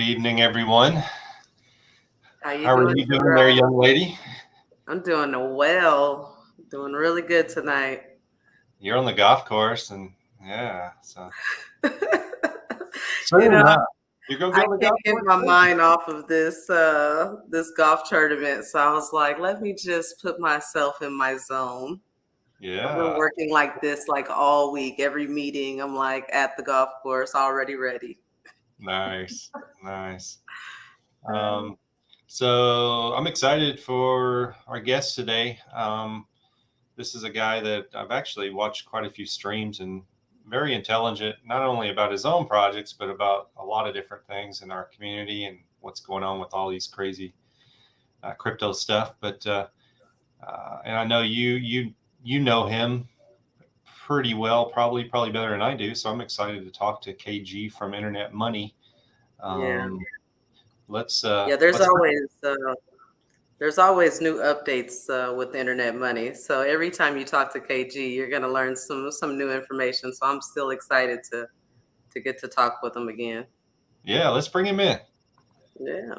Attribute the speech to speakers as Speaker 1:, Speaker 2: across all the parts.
Speaker 1: evening, everyone.
Speaker 2: How
Speaker 1: are you doing there, young lady?
Speaker 2: I'm doing well. Doing really good tonight.
Speaker 1: You're on the golf course, and yeah, so
Speaker 2: you
Speaker 1: soon,
Speaker 2: know,
Speaker 1: huh? You're gonna be
Speaker 2: I
Speaker 1: on the
Speaker 2: can't
Speaker 1: golf
Speaker 2: get
Speaker 1: course
Speaker 2: my
Speaker 1: soon?
Speaker 2: mind off of this golf tournament. So I was like, let me just put myself in my zone. I've been
Speaker 1: Yeah,
Speaker 2: working like this like all week. Every meeting, I'm like at the golf course already ready.
Speaker 1: nice, nice.
Speaker 2: Uh,
Speaker 1: Um, so I'm excited for our guest today. This is a guy that I've actually watched quite a few streams and very intelligent, not only about his own projects, but about a lot of different things in our community and what's going on with all these crazy crypto stuff. And I know you know him pretty well, probably better than I do. So I'm excited to talk to KG from Internet Money.
Speaker 2: yeah,
Speaker 1: Um, let's
Speaker 2: yeah. There's always new updates with internet money. So every time you talk to KG, you're gonna learn some new information. So I'm still excited to get to talk with him again.
Speaker 1: let's bring him in.
Speaker 2: Yeah.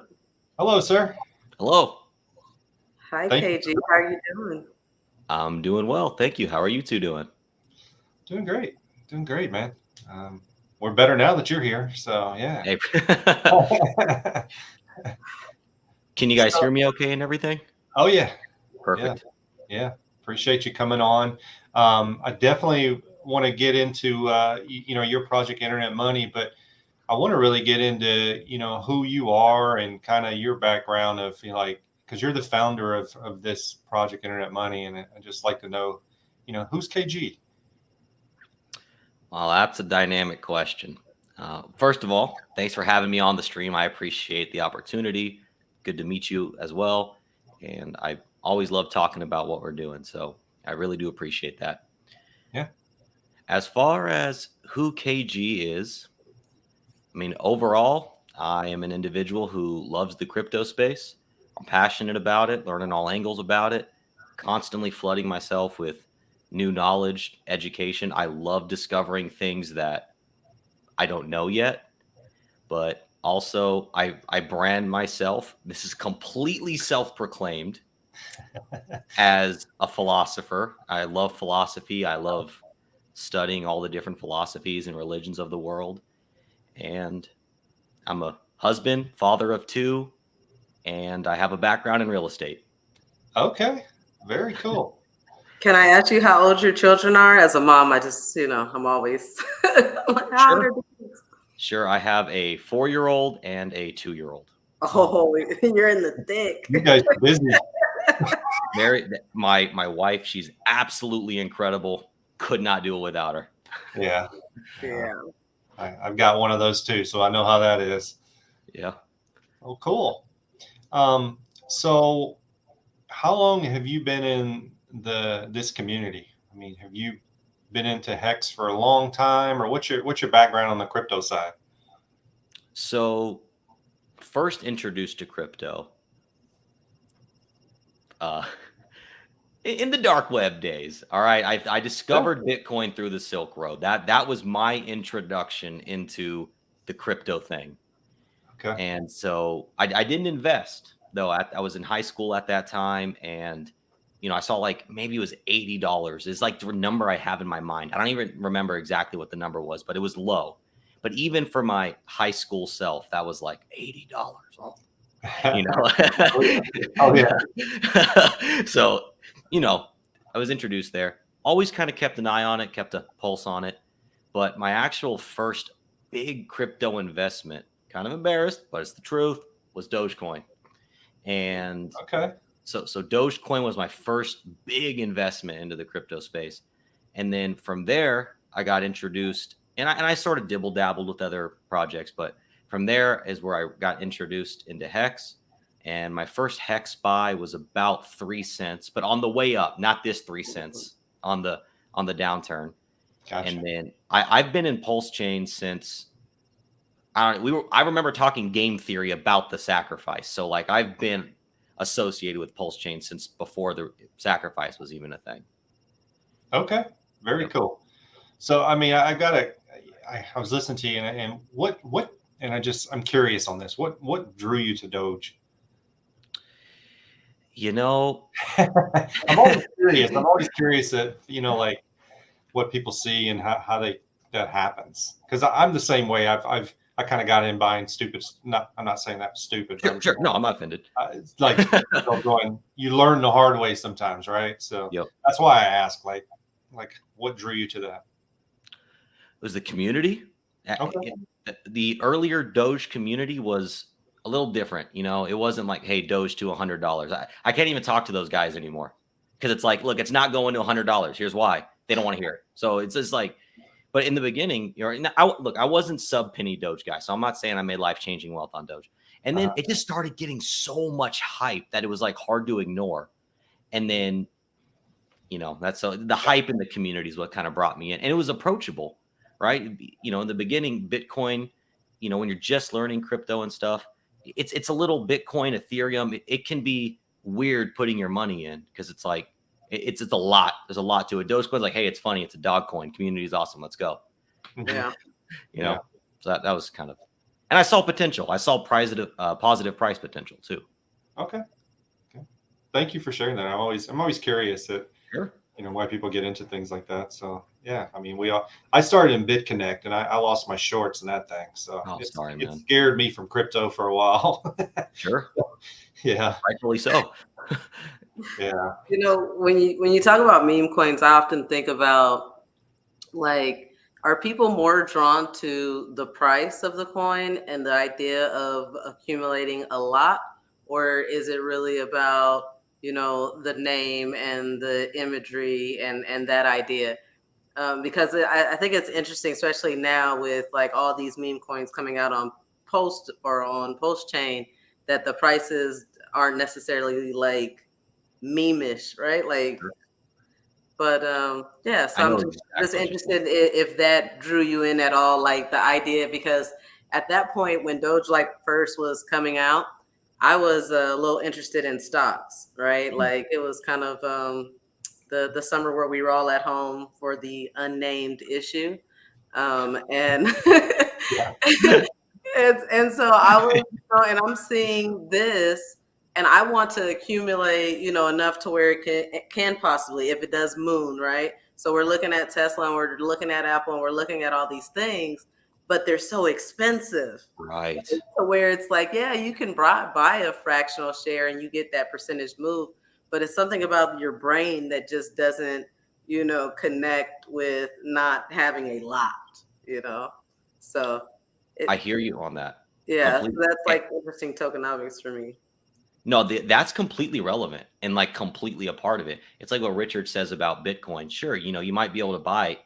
Speaker 1: Hello, sir.
Speaker 3: Hello.
Speaker 2: Hi
Speaker 1: Thank you.
Speaker 2: KG, how are you doing?
Speaker 3: I'm doing well. Thank you. How are you two doing?
Speaker 1: Doing great, man. We're better now that you're here. So yeah.
Speaker 3: Hey. Can you guys hear me okay and everything?
Speaker 1: Oh yeah.
Speaker 3: Perfect.
Speaker 1: Yeah. Appreciate you coming on. I definitely want to get into your project Internet Money, but I want to really get into who you are and kind of your background of because you're the founder of this project Internet Money, and I just like to know who's KG.
Speaker 3: Well, that's a dynamic question. First of all, thanks for having me on the stream. I appreciate the opportunity. Good to meet you as well. And I always love talking about what we're doing. So I really do appreciate that.
Speaker 1: Yeah.
Speaker 3: As far as who KG is, I mean, overall, I am an individual who loves the crypto space. I'm passionate about it, learning all angles about it, constantly flooding myself with new knowledge, education. I love discovering things that I don't know yet, but also I brand myself. This is completely self-proclaimed as a philosopher. I love philosophy. I love studying all the different philosophies and religions of the world. And I'm a husband, father of two, and I have a background in real estate.
Speaker 1: Okay. Very cool.
Speaker 2: Can I ask you how old your children are? As a mom, I just, I'm always like, how old are these?
Speaker 3: Sure. I have a 4-year-old and a 2-year-old.
Speaker 2: Oh, you're in the thick.
Speaker 1: You guys are busy.
Speaker 3: My wife, she's absolutely incredible. Could not do it without her.
Speaker 1: Yeah.
Speaker 2: Yeah.
Speaker 1: I've got one of those too, so I know how that is.
Speaker 3: Yeah.
Speaker 1: Oh, cool. So how long have you been in this community? I mean, have you been into Hex for a long time, or what's your background on the crypto side?
Speaker 3: So first introduced to crypto in the dark web days. All right. I discovered Bitcoin through the Silk Road. That was my introduction into the crypto thing.
Speaker 1: Okay.
Speaker 3: And so I didn't invest though. I was in high school at that time, and I saw like maybe it was $80. It's like the number I have in my mind. I don't even remember exactly what the number was, but it was low. But even for my high school self, that was like $80. Oh,
Speaker 1: Oh yeah.
Speaker 3: So, I was introduced there. Always kind of kept an eye on it, kept a pulse on it. But my actual first big crypto investment, kind of embarrassed, but it's the truth, was Dogecoin. And
Speaker 1: okay.
Speaker 3: So Dogecoin was my first big investment into the crypto space. And then from there, I got introduced, and I sort of dibble dabbled with other projects, but from there is where I got introduced into Hex. And my first Hex buy was about 3 cents, but on the way up, not this 3 cents on the downturn.
Speaker 1: Gotcha.
Speaker 3: And then I've been in PulseChain since I remember talking game theory about the sacrifice. So like I've been associated with PulseChain since before the sacrifice was even a thing.
Speaker 1: Okay. Very cool. So I mean, I was listening to you, and what and I'm curious on this. What drew you to Doge?
Speaker 3: You know,
Speaker 1: I'm always curious. I'm always curious that, like what people see and how that happens. Because I'm the same way. I kind of got in buying stupid. I'm not saying that's stupid, but
Speaker 3: sure. No, I'm not offended.
Speaker 1: it's like going, you learn the hard way sometimes, right? So
Speaker 3: Yep.
Speaker 1: that's why I ask, like what drew you to that?
Speaker 3: It was the community.
Speaker 1: Okay.
Speaker 3: The earlier Doge community was a little different. It wasn't like, hey, Doge to $100. I can't even talk to those guys anymore because it's like, look, it's not going to $100. Here's why. They don't want to hear it. So it's just like, but in the beginning, I wasn't sub penny Doge guy. So I'm not saying I made life-changing wealth on Doge. And then it just started getting so much hype that it was like hard to ignore. And then, that's the hype in the community is what kind of brought me in. And it was approachable, right? In the beginning, Bitcoin, when you're just learning crypto and stuff, it's a little Bitcoin, Ethereum. It can be weird putting your money in because it's like, it's a lot. There's a lot to it. Dogecoin's like, hey, it's funny. It's a dog coin. Community is awesome. Let's go.
Speaker 2: Yeah.
Speaker 3: So that was kind of, and I saw potential. I saw positive price potential too.
Speaker 1: Okay. Thank you for sharing that. I'm always curious that,
Speaker 3: Sure.
Speaker 1: Why people get into things like that. So yeah, I mean, I started in BitConnect and I lost my shorts in that thing. So it scared me from crypto for a while.
Speaker 3: Sure.
Speaker 1: Yeah.
Speaker 3: Rightfully so.
Speaker 1: Yeah.
Speaker 2: When you talk about meme coins, I often think about, like, are people more drawn to the price of the coin and the idea of accumulating a lot, or is it really about, the name and the imagery and that idea? Because I think it's interesting, especially now with like all these meme coins coming out on PulseChain, that the prices aren't necessarily like meme-ish, right? Like,
Speaker 3: Sure.
Speaker 2: but yeah, so I'm just
Speaker 3: exactly.
Speaker 2: interested if that drew you in at all, like the idea, because at that point when Doge like first was coming out, I was a little interested in stocks, right? Like it was kind of the summer where we were all at home for the unnamed issue, and and so I was, and I'm seeing this, and I want to accumulate, enough to where it can possibly, if it does moon, right? So we're looking at Tesla, and we're looking at Apple, and we're looking at all these things, but they're so expensive,
Speaker 3: Right.
Speaker 2: to where it's like, yeah, you can buy a fractional share and you get that percentage move, but it's something about your brain that just doesn't, connect with not having a lot, So
Speaker 3: I hear you on that.
Speaker 2: yeah, so
Speaker 3: Completely.
Speaker 2: that's like interesting tokenomics for me.
Speaker 3: No, that's completely relevant and like completely a part of it. It's like what Richard says about Bitcoin. Sure, you might be able to buy.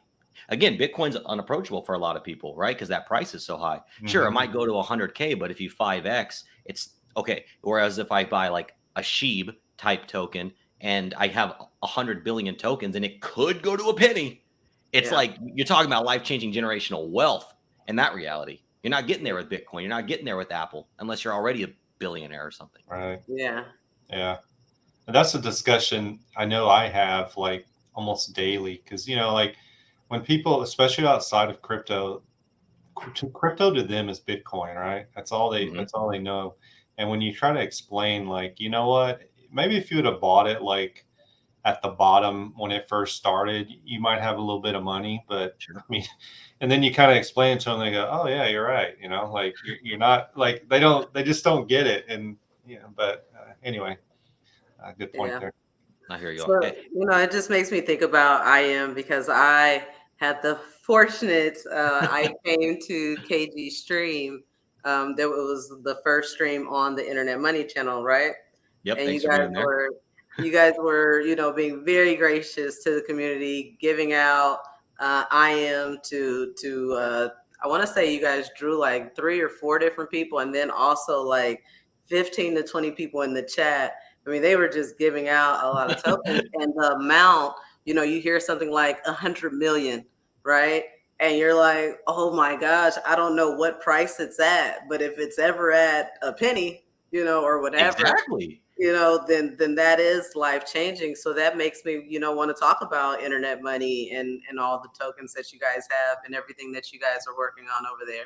Speaker 3: Again, Bitcoin's unapproachable for a lot of people, right? Because that price is so high. Sure, it might go to 100K, but if you 5x, it's okay. Whereas if I buy like a Sheeb type token and I have 100 billion tokens and it could go to a penny, it's like you're talking about life-changing generational wealth in that reality. You're not getting there with Bitcoin. You're not getting there with Apple unless you're already a billionaire or something.
Speaker 1: Right.
Speaker 2: Yeah.
Speaker 1: Yeah. And that's a discussion I know I have like almost daily because, like when people, especially outside of crypto to them is Bitcoin, right? That's all they know. And when you try to explain, like, what, maybe if you would have bought it like at the bottom when it first started, you might have a little bit of money, but
Speaker 3: Sure.
Speaker 1: I mean, and then you kind of explain to them, they go, "Oh yeah, you're right." Like you're not like they just don't get it, and But anyway, good point there.
Speaker 3: I hear you.
Speaker 2: So, it just makes me think about IM, because I had the fortunate, I came to KG stream. That was the first stream on the Internet Money channel, right?
Speaker 3: Yep.
Speaker 2: And
Speaker 3: Thanks for being there.
Speaker 2: you guys were, being very gracious to the community, giving out IM to I want to say you guys drew like 3 or 4 different people, and then also like 15 to 20 people in the chat. I mean, they were just giving out a lot of tokens, and the amount, you hear something like 100 million, right? And you're like, oh my gosh, I don't know what price it's at, but if it's ever at a penny, or whatever,
Speaker 3: Exactly.
Speaker 2: then that is life changing. So that makes me, want to talk about internet money and all the tokens that you guys have and everything that you guys are working on over there.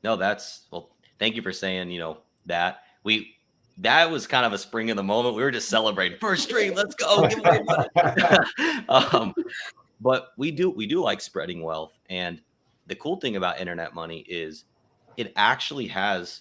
Speaker 3: No, well, thank you for saying, that. That was kind of a spring in the moment. We were just celebrating first stream. Let's go, give away money. But we do like spreading wealth. And the cool thing about internet money is it actually has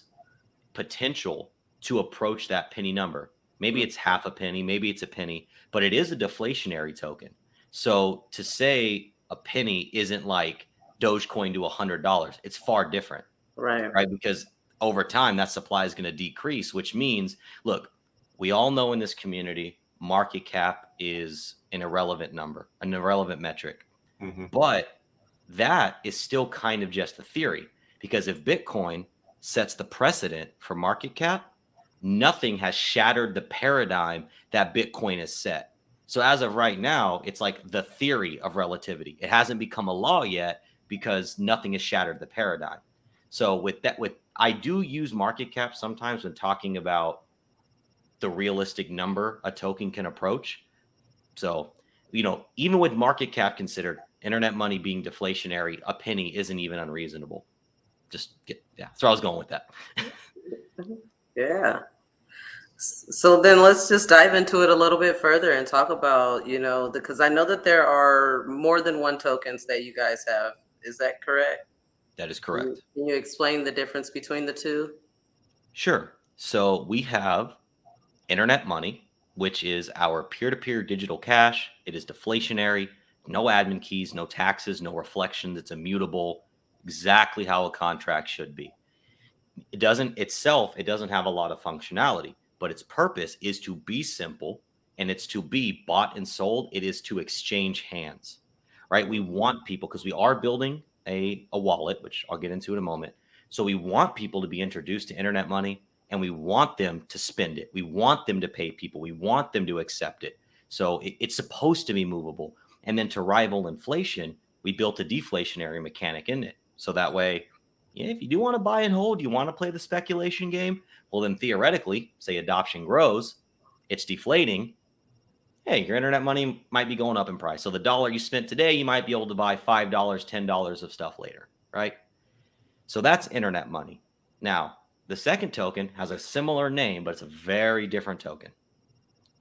Speaker 3: potential to approach that penny number. Maybe it's half a penny, maybe it's a penny, but it is a deflationary token. So to say a penny isn't like Dogecoin to $100, it's far different,
Speaker 2: Right.
Speaker 3: right? Because over time, that supply is going to decrease, which means, look, we all know in this community, market cap is an irrelevant number, an irrelevant metric.
Speaker 1: Mm-hmm.
Speaker 3: But that is still kind of just a theory, because if Bitcoin sets the precedent for market cap, nothing has shattered the paradigm that Bitcoin has set. So as of right now, it's like the theory of relativity. It hasn't become a law yet because nothing has shattered the paradigm. So with I do use market cap sometimes when talking about the realistic number a token can approach. So, even with market cap considered, internet money being deflationary, a penny isn't even unreasonable. That's where I was going with that.
Speaker 2: Yeah. So then let's just dive into it a little bit further and talk about, because I know that there are more than one tokens that you guys have. Is that correct?
Speaker 3: That is correct.
Speaker 2: Can you explain the difference between the two?
Speaker 3: Sure. So we have internet money, which is our peer-to-peer digital cash. It is deflationary, no admin keys, no taxes, no reflections. It's immutable, exactly how a contract should be. It doesn't have a lot of functionality, but its purpose is to be simple, and it's to be bought and sold. It is to exchange hands, right? We want people, because we are building a wallet, which I'll get into in a moment. So we want people to be introduced to internet money, and we want them to spend it. We want them to pay people. We want them to accept it. So it's supposed to be movable. And then to rival inflation, we built a deflationary mechanic in it. So that way, if you do want to buy and hold, you want to play the speculation game, well, then theoretically, say adoption grows, it's deflating. Hey, your internet money might be going up in price. So the dollar you spent today, you might be able to buy $5, $10 of stuff later, right? So that's internet money. Now, the second token has a similar name, but it's a very different token.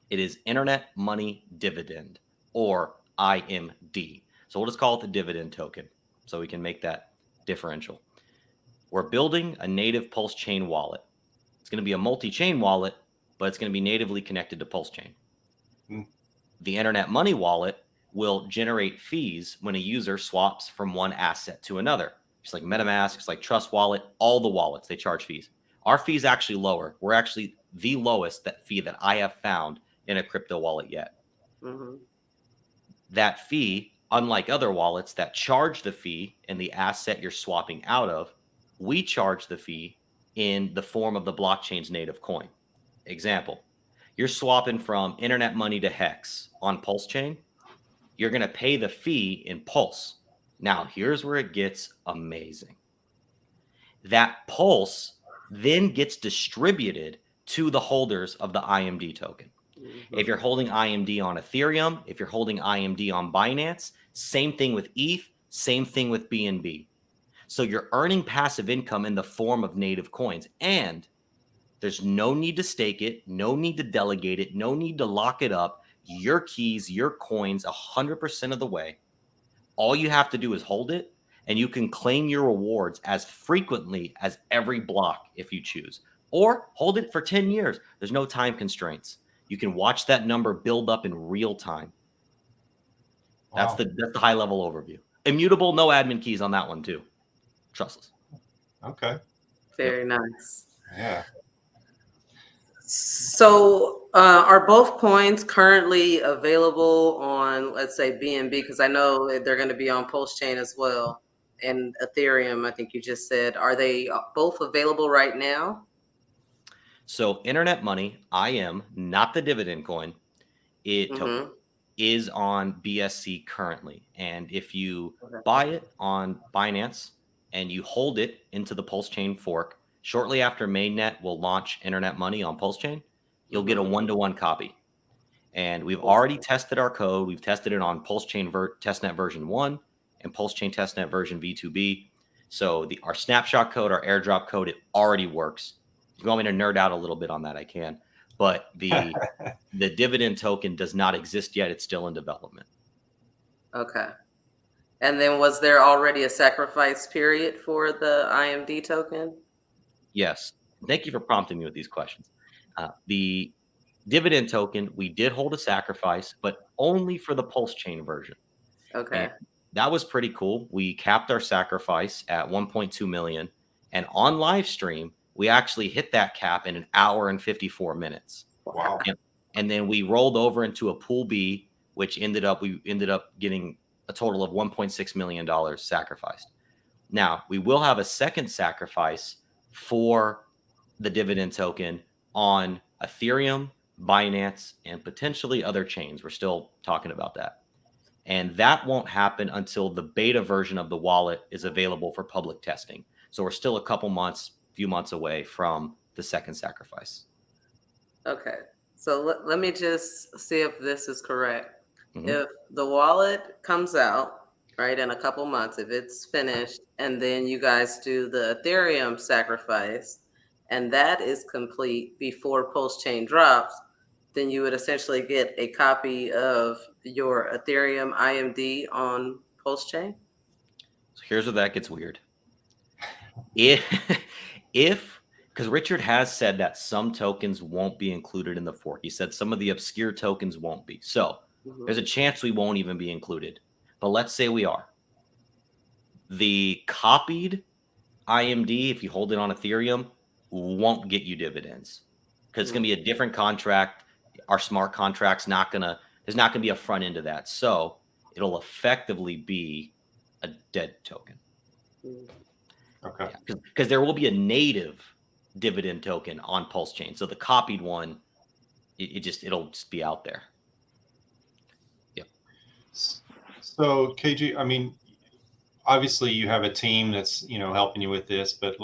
Speaker 3: It is Internet Money Dividend, or IMD. So we'll just call it the dividend token so we can make that differential. We're building a native PulseChain wallet. It's going to be a multi-chain wallet, but it's going to be natively connected to PulseChain. The Internet Money wallet will generate fees when a user swaps from one asset to another. Just like MetaMask, it's like Trust Wallet, all the wallets, they charge fees. Our fee is actually lower. We're actually the lowest fee that I have found in a crypto wallet yet.
Speaker 2: Mm-hmm.
Speaker 3: That fee, unlike other wallets that charge the fee in the asset you're swapping out of, we charge the fee in the form of the blockchain's native coin. Example, you're swapping from internet money to Hex on PulseChain. You're going to pay the fee in Pulse. Now, here's where it gets amazing. That Pulse then gets distributed to the holders of the IMD token. Mm-hmm. If you're holding IMD on Ethereum, if you're holding IMD on Binance, same thing with ETH, same thing with BNB. So you're earning passive income in the form of native coins, and there's no need to stake it, no need to delegate it, no need to lock it up. Your keys, your coins, 100% of the way. All you have to do is hold it, and you can claim your rewards as frequently as every block if you choose. Or hold it for 10 years. There's no time constraints. You can watch that number build up in real time. Wow. That's the high level overview. Immutable, no admin keys on that one too. Trust us.
Speaker 1: Okay.
Speaker 2: Very nice.
Speaker 1: Yeah.
Speaker 2: So are both coins currently available on, let's say, BNB? Because I know they're going to be on PulseChain as well. And Ethereum, I think you just said. Are they both available right now?
Speaker 3: So internet money, IM, not the dividend coin, is on BSC currently. And if you buy it on Binance and you hold it into the PulseChain fork, shortly after mainnet will launch internet money on PulseChain, you'll get a 1-to-1 copy. And we've already tested our code. We've tested it on PulseChain testnet version 1 and PulseChain testnet version V2B. So our snapshot code, our airdrop code, it already works. If you want me to nerd out a little bit on that, I can. But the dividend token does not exist yet. It's still in development.
Speaker 2: Okay. And then was there already a sacrifice period for the IMD token?
Speaker 3: Yes. Thank you for prompting me with these questions. The dividend token, we did hold a sacrifice, but only for the PulseChain version. And
Speaker 2: Okay.
Speaker 3: that was pretty cool. We capped our sacrifice at 1.2 million. And on live stream, we actually hit that cap in an hour and 54 minutes.
Speaker 1: Wow.
Speaker 3: And then we rolled over into a pool B, which we ended up getting a total of $1.6 million sacrificed. Now, we will have a second sacrifice for the dividend token on Ethereum, Binance, and potentially other chains. We're still talking about that. And that won't happen until the beta version of the wallet is available for public testing. So we're still a few months away from the second sacrifice.
Speaker 2: Okay. So let me just see if this is correct.
Speaker 3: Mhm.
Speaker 2: If the wallet comes out, right, in a couple months, if it's finished, and then you guys do the Ethereum sacrifice, and that is complete before PulseChain drops, then you would essentially get a copy of your Ethereum IMD on PulseChain.
Speaker 3: So here's where that gets weird. If because Richard has said that some tokens won't be included in the fork. He said some of the obscure tokens won't be. So there's a chance we won't even be included. But let's say we are. The copied IMD, if you hold it on Ethereum, won't get you dividends because it's going to be a different contract. Our smart contract's there's not going to be a front end to that. So it'll effectively be a dead token.
Speaker 1: Okay.
Speaker 3: Because there will be a native dividend token on PulseChain. So the copied one, it'll just be out there. Yep.
Speaker 1: So KG, I mean, obviously you have a team that's, helping you with this, but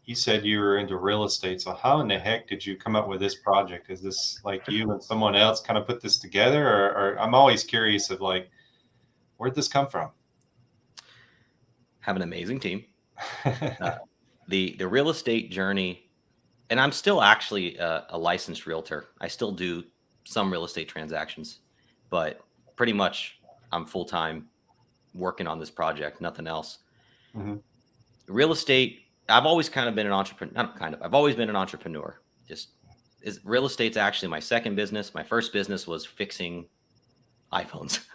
Speaker 1: you said you were into real estate. So how in the heck did you come up with this project? Is this like you and someone else kind of put this together, or I'm always curious of like, where'd this come from?
Speaker 3: Have an amazing team. The real estate journey, and I'm still actually a licensed realtor. I still do some real estate transactions, but pretty much I'm full-time working on this project, nothing else.
Speaker 1: Mm-hmm.
Speaker 3: Real estate, I've always kind of been an entrepreneur. I've always been an entrepreneur. Real estate's actually my second business. My first business was fixing iPhones.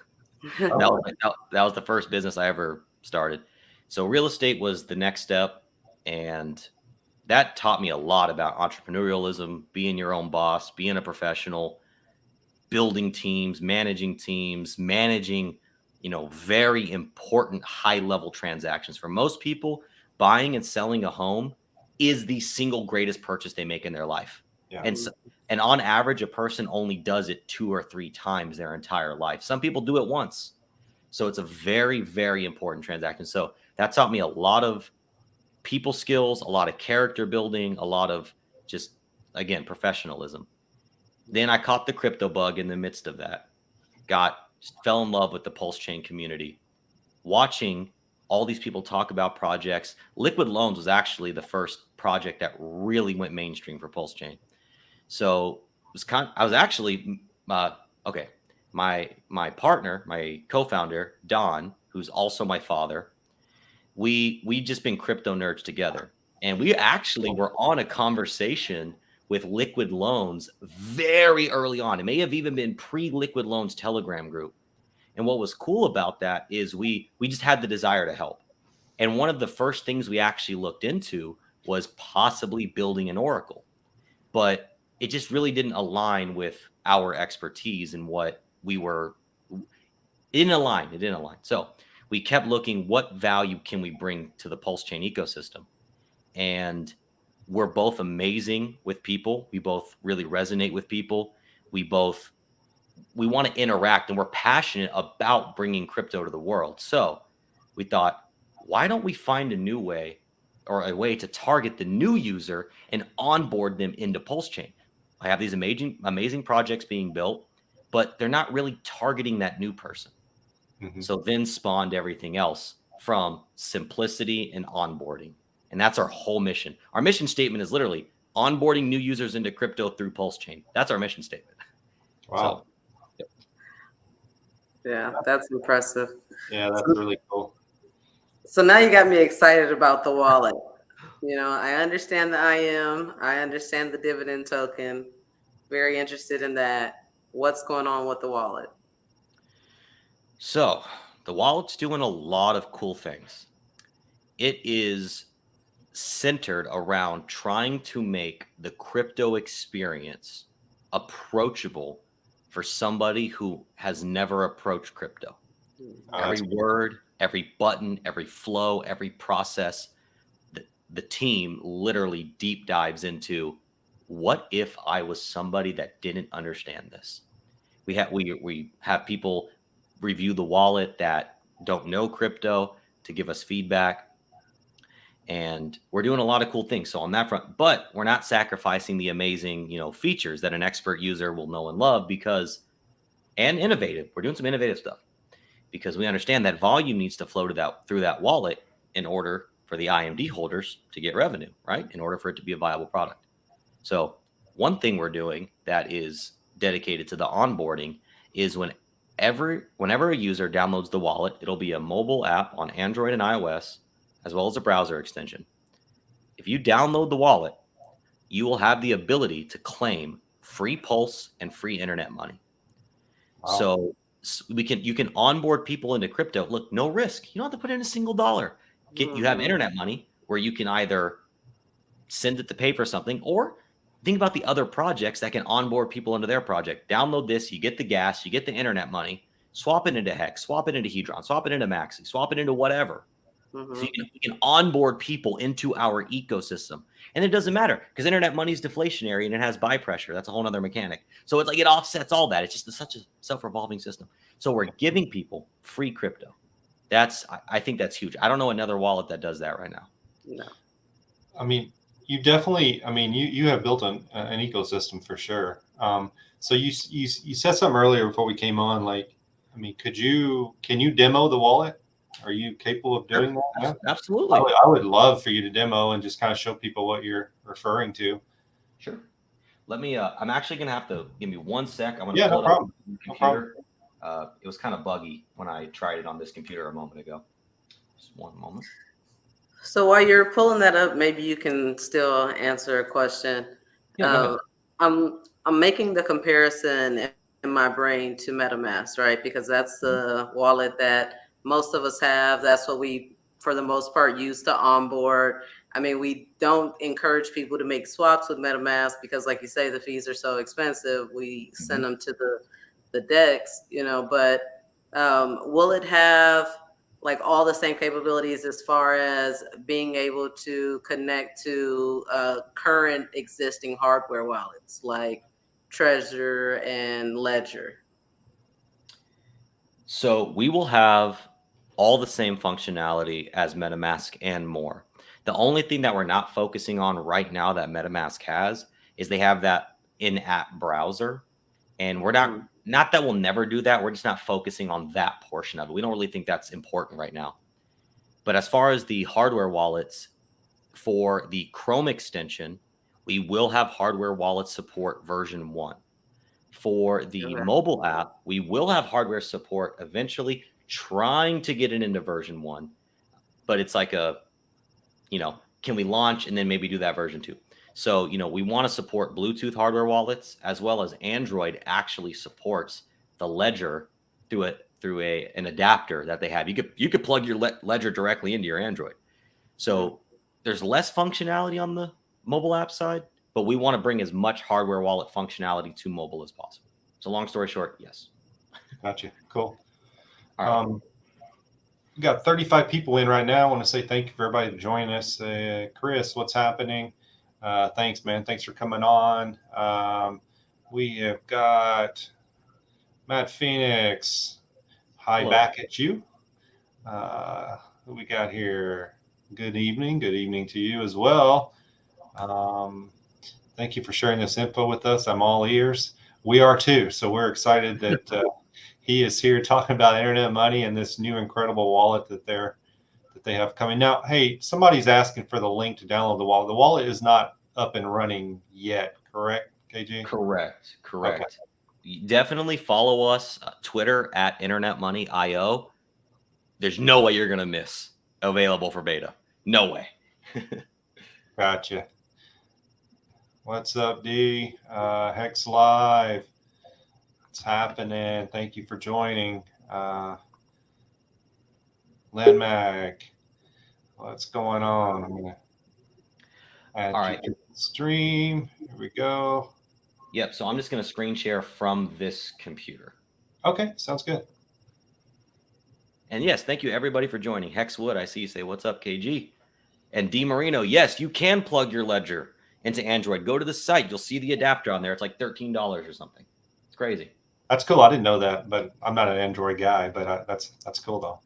Speaker 3: That was the first business I ever started. So real estate was the next step, and that taught me a lot about entrepreneurialism, being your own boss, being a professional, building teams, managing very important high-level transactions. For most people, buying and selling a home is the single greatest purchase they make in their life. Yeah. And on average, a person only does it 2 or 3 times their entire life. Some people do it once. So it's a very, very important transaction. So that taught me a lot of people skills, a lot of character building, a lot of just, again, professionalism. Then I caught the crypto bug in the midst of that. Fell in love with the PulseChain community. Watching all these people talk about projects. Liquid Loans was actually the first project that really went mainstream for PulseChain. So I was actually okay. My partner, my co-founder, Don, who's also my father, we just been crypto nerds together. And we actually were on a conversation with Liquid Loans very early on. It may have even been pre-Liquid Loans Telegram group. And what was cool about that is we just had the desire to help. And one of the first things we actually looked into was possibly building an Oracle. But it just really didn't align with our expertise and what we were. It didn't align. So we kept looking, what value can we bring to the PulseChain ecosystem? And we're both amazing with people. We both really resonate with people. We want to interact, and we're passionate about bringing crypto to the world. So we thought, why don't we find a new way or a way to target the new user and onboard them into PulseChain? I have these amazing projects being built, but they're not really targeting that new person. Mm-hmm. So then spawned everything else from simplicity and onboarding. And that's our whole mission. Our mission statement is literally onboarding new users into crypto through PulseChain. That's our mission statement.
Speaker 1: Wow.
Speaker 3: So,
Speaker 2: Yeah, that's impressive.
Speaker 1: Yeah, that's really cool.
Speaker 2: So now you got me excited about the wallet. I understand the IM. I understand the dividend token. Very interested in that. What's going on with the wallet?
Speaker 3: So the wallet's doing a lot of cool things. It is centered around trying to make the crypto experience approachable for somebody who has never approached crypto. Every word, every button, every flow, every process, the team literally deep dives into what if I was somebody that didn't understand this. We have people review the wallet that don't know crypto to give us feedback. And we're doing a lot of cool things. So on that front, but we're not sacrificing the amazing, features that an expert user will know and love and innovative. We're doing some innovative stuff because we understand that volume needs to flow through that wallet in order for the IMD holders to get revenue, right? In order for it to be a viable product. So one thing we're doing that is dedicated to the onboarding is whenever a user downloads the wallet, it'll be a mobile app on Android and iOS, as well as a browser extension. If you download the wallet, you will have the ability to claim free Pulse and free internet money. Wow. So you can onboard people into crypto. Look, no risk. You don't have to put in a single dollar. You have internet money where you can either send it to pay for something, or think about the other projects that can onboard people into their project. Download this, you get the gas, you get the internet money, swap it into Hex, swap it into Hedron, swap it into Maxi, swap it into whatever. So you can onboard people into our ecosystem. And it doesn't matter because internet money is deflationary and it has buy pressure. That's a whole other mechanic. So it's like it offsets all that. It's just such a self-revolving system. So we're giving people free crypto. I think that's huge. I don't know another wallet that does that right now.
Speaker 2: No.
Speaker 1: I mean, you definitely, you have built an ecosystem for sure. So you said something earlier before we came on, can you demo the wallet? Are you capable of doing that? Yeah.
Speaker 3: Absolutely.
Speaker 1: I would love for you to demo and just kind of show people what you're referring to.
Speaker 3: Sure. Let me, I'm actually going to have to give me 1 sec. I'm going
Speaker 1: to
Speaker 3: pull it up on the computer. It was kind of buggy when I tried it on this computer a moment ago. Just one moment.
Speaker 2: So while you're pulling that up, maybe you can still answer a question.
Speaker 3: Yeah,
Speaker 2: I'm making the comparison in my brain to MetaMask, right? Because that's the wallet that most of us have. That's what we, for the most part, use to onboard. We don't encourage people to make swaps with MetaMask because, like you say, the fees are so expensive. We send them to the DEX, but will it have all the same capabilities as far as being able to connect to current existing hardware wallets like Trezor and Ledger?
Speaker 3: So we will have all the same functionality as MetaMask and more. The only thing that we're not focusing on right now that MetaMask has is they have that in-app browser. And we're not that we'll never do that. We're just not focusing on that portion of it. We don't really think that's important right now. But as far as the hardware wallets, for the Chrome extension, we will have hardware wallet support version 1. For the mobile app, we will have hardware support eventually, trying to get it into version 1. But it's like can we launch and then maybe do that version 2? So, we want to support Bluetooth hardware wallets, as well as Android actually supports the Ledger through an adapter that they have. You could plug your Ledger directly into your Android. So there's less functionality on the mobile app side, but we want to bring as much hardware wallet functionality to mobile as possible. So long story short, yes.
Speaker 1: Gotcha. Cool.
Speaker 3: All right.
Speaker 1: We got 35 people in right now. I want to say thank you for everybody joining us. Chris, what's happening? Thanks, man. Thanks for coming on. We have got Matt Phoenix. Hi, hello. Back at you. Who we got here? Good evening. Good evening to you as well. Thank you for sharing this info with us. I'm all ears. We are too. So we're excited that he is here talking about internet money and this new incredible wallet that they're that they have coming. Now, hey, somebody's asking for the link to download the wallet. The wallet is not up and running yet, correct, KG?
Speaker 3: Correct.
Speaker 1: Okay.
Speaker 3: Definitely follow us Twitter at InternetMoneyIO. There's no way you're gonna miss available for beta. No way.
Speaker 1: Gotcha. What's up, D? Hex Live. What's happening? Thank you for joining. Landmag. What's going on? I'm gonna add
Speaker 3: All
Speaker 1: you
Speaker 3: right.
Speaker 1: to the stream. Here we go.
Speaker 3: Yep. So I'm just gonna screen share from this computer.
Speaker 1: Okay, sounds good.
Speaker 3: And yes, thank you everybody for joining. Hexwood, I see you say, what's up, KG? And D Marino, yes, you can plug your ledger into Android. Go to the site. You'll see the adapter on there. It's like $13 or something. It's crazy.
Speaker 1: That's cool. I didn't know that, but I'm not an Android guy, but that's cool though.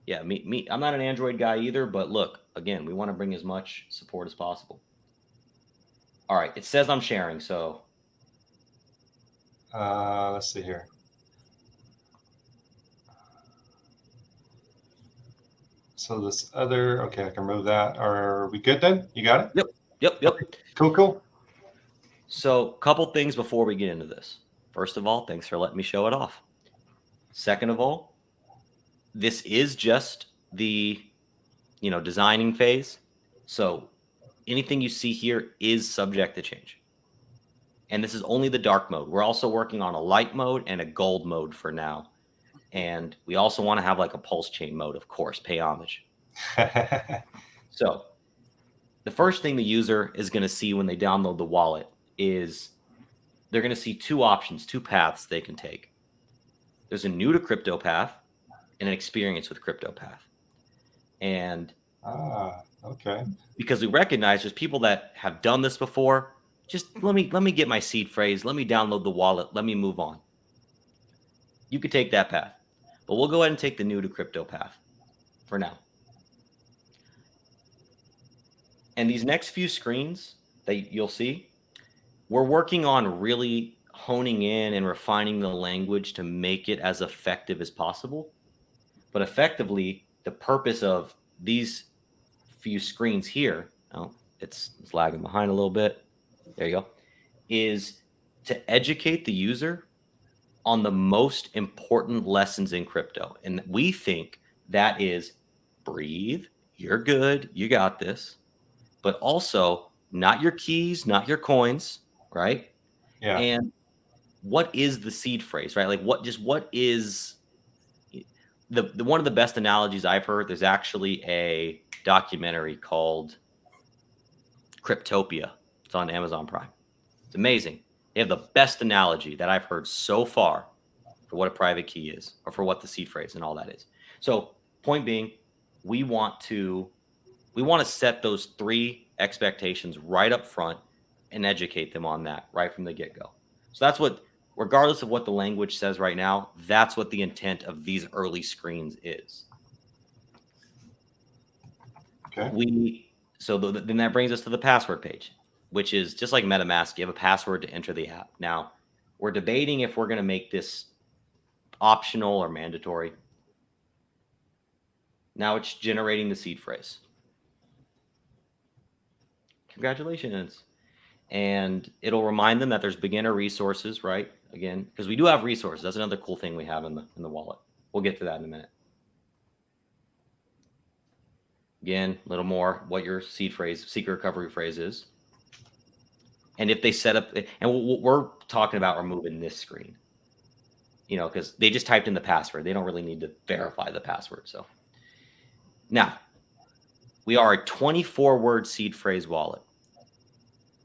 Speaker 3: Yeah, me. I'm not an Android guy either, but look, again, we want to bring as much support as possible. All right, it says I'm sharing, so.
Speaker 1: Let's see here. So this other, okay, I can remove that. Are we good then? You got it?
Speaker 3: Yep.
Speaker 1: Okay, cool.
Speaker 3: So, couple things before we get into this. First of all, thanks for letting me show it off. Second of all, this is just the, designing phase. So anything you see here is subject to change. And this is only the dark mode. We're also working on a light mode and a gold mode for now. And we also want to have like a PulseChain mode, of course, pay homage. So the first thing the user is going to see when they download the wallet is they're going to see two options, two paths they can take. There's a new to crypto path and an experience with crypto path. And
Speaker 1: okay.
Speaker 3: Because we recognize there's people that have done this before. Just let me get my seed phrase. Let me download the wallet. Let me move on. You could take that path, but we'll go ahead and take the new to crypto path for now. And these next few screens that you'll see, we're working on really honing in and refining the language to make it as effective as possible. But effectively, the purpose of these few screens here, it's lagging behind a little bit. There you go. Is to educate the user on the most important lessons in crypto. And we think that is breathe, you're good, you got this. But also not your keys, not your coins, right?
Speaker 1: Yeah.
Speaker 3: And what is the seed phrase, right? Like what is the one of the best analogies I've heard? There's actually a documentary called Cryptopia. It's on Amazon Prime. It's amazing. They have the best analogy that I've heard so far for what a private key is, or for what the seed phrase and all that is. So point being, we want to set those three expectations right up front and educate them on that right from the get-go. So that's what, regardless of what the language says right now, that's what the intent of these early screens is.
Speaker 1: Okay.
Speaker 3: Then that brings us to the password page, which is just like MetaMask. You have a password to enter the app. Now, we're debating if we're going to make this optional or mandatory. Now it's generating the seed phrase. Congratulations. And it'll remind them that there's beginner resources, right? Again, because we do have resources. That's another cool thing we have in the wallet. We'll get to that in a minute. Again, a little more what your seed phrase, secret recovery phrase is. And if they set up, and we're talking about removing this screen, because they just typed in the password. They don't really need to verify the password. So now we are a 24-word seed phrase wallet.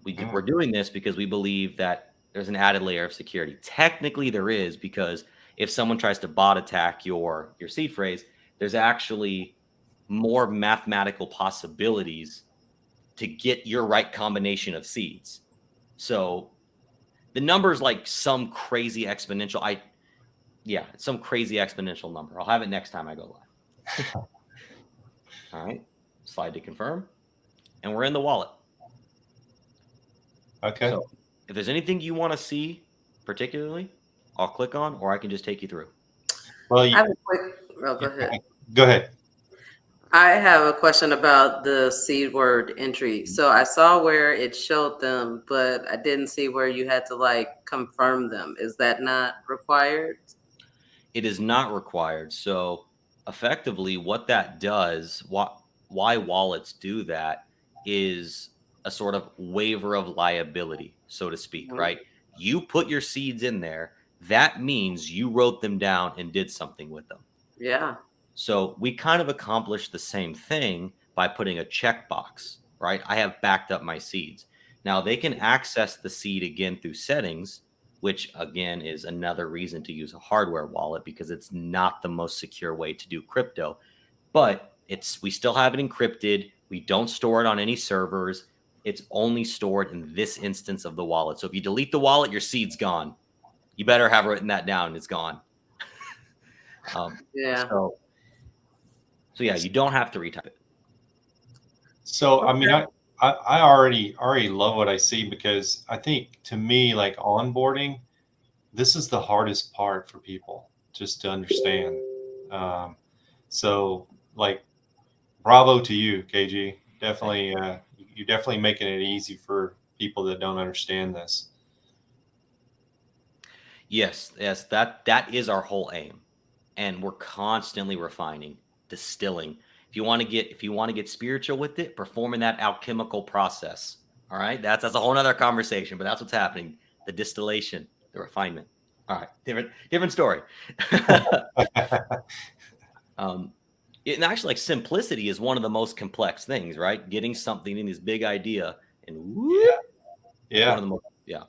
Speaker 3: We're doing this because we believe that there's an added layer of security. Technically, there is, because if someone tries to bot attack your seed phrase, there's actually more mathematical possibilities to get your right combination of seeds. So the number is like some crazy exponential. It's some crazy exponential number. I'll have it next time I go live. All right, slide to confirm, and we're in the wallet.
Speaker 1: Okay.
Speaker 3: So if there's anything you want to see particularly, I'll click on, or I can just take you through.
Speaker 1: Well,
Speaker 2: I have a quick. Oh, go ahead.
Speaker 1: Go ahead.
Speaker 2: I have a question about the seed word entry. So I saw where it showed them, but I didn't see where you had to like confirm them. Is that not required?
Speaker 3: It is not required. So effectively, what that does, why wallets do that, is a sort of waiver of liability, so to speak,
Speaker 2: Mhm.
Speaker 3: right? You put your seeds in there. That means you wrote them down and did something with them.
Speaker 2: Yeah.
Speaker 3: So we kind of accomplished the same thing by putting a checkbox, right? I have backed up my seeds. Now they can access the seed again through settings, which again is another reason to use a hardware wallet because it's not the most secure way to do crypto. But we still have it encrypted. We don't store it on any servers. It's only stored in this instance of the wallet. So if you delete the wallet, your seed's gone. You better have written that down. It's gone.
Speaker 2: Yeah.
Speaker 3: So yeah, you don't have to retype it.
Speaker 1: So I mean,
Speaker 2: Okay.
Speaker 1: I already love what I see, because I think, to me, like, onboarding, this is the hardest part for people just to understand. Um, so, like, bravo to you, KG. Definitely, you're definitely making it easy for people that don't understand this.
Speaker 3: Yes, that is our whole aim. And we're constantly refining, distilling. If you want to get spiritual with it, performing that alchemical process. All right. That's a whole other conversation, but that's what's happening. The distillation, the refinement. All right. Different story. um and actually, like, simplicity is one of the most complex things, right? Getting something in this big idea and whoop,
Speaker 1: Yeah,
Speaker 3: it's one
Speaker 1: yeah,
Speaker 3: of the most, yeah.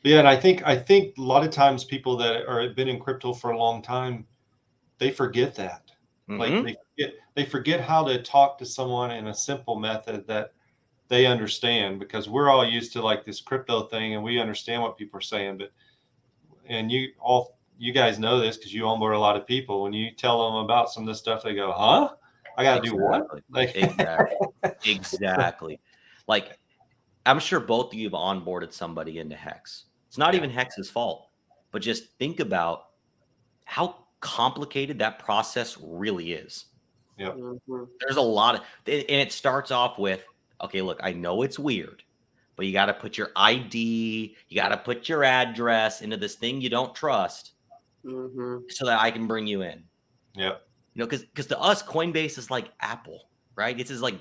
Speaker 1: yeah. And I think a lot of times people that are have been in crypto for a long time, they forget that. Like,
Speaker 3: Hmm.
Speaker 1: they forget how to talk to someone in a simple method that they understand, because we're all used to, like, this crypto thing, and we understand what people are saying. But and you guys know this because you onboard a lot of people. When you tell them about some of this stuff, they go, "Huh? I got to do what?"
Speaker 3: Exactly.
Speaker 1: Like,
Speaker 3: Exactly. Exactly. Like, I'm sure both of you have onboarded somebody into Hex. It's not
Speaker 1: yeah,
Speaker 3: even Hex's fault, but just think about how complicated that process really is.
Speaker 1: yep,
Speaker 2: Hmm.
Speaker 3: There's a lot of, and it starts off with, okay, look, I know it's weird, but you got to put your ID, you got to put your address into this thing you don't trust
Speaker 2: Hmm.
Speaker 3: so that I can bring you in.
Speaker 1: yep.
Speaker 3: Because to us, Coinbase is like Apple, right? It's as like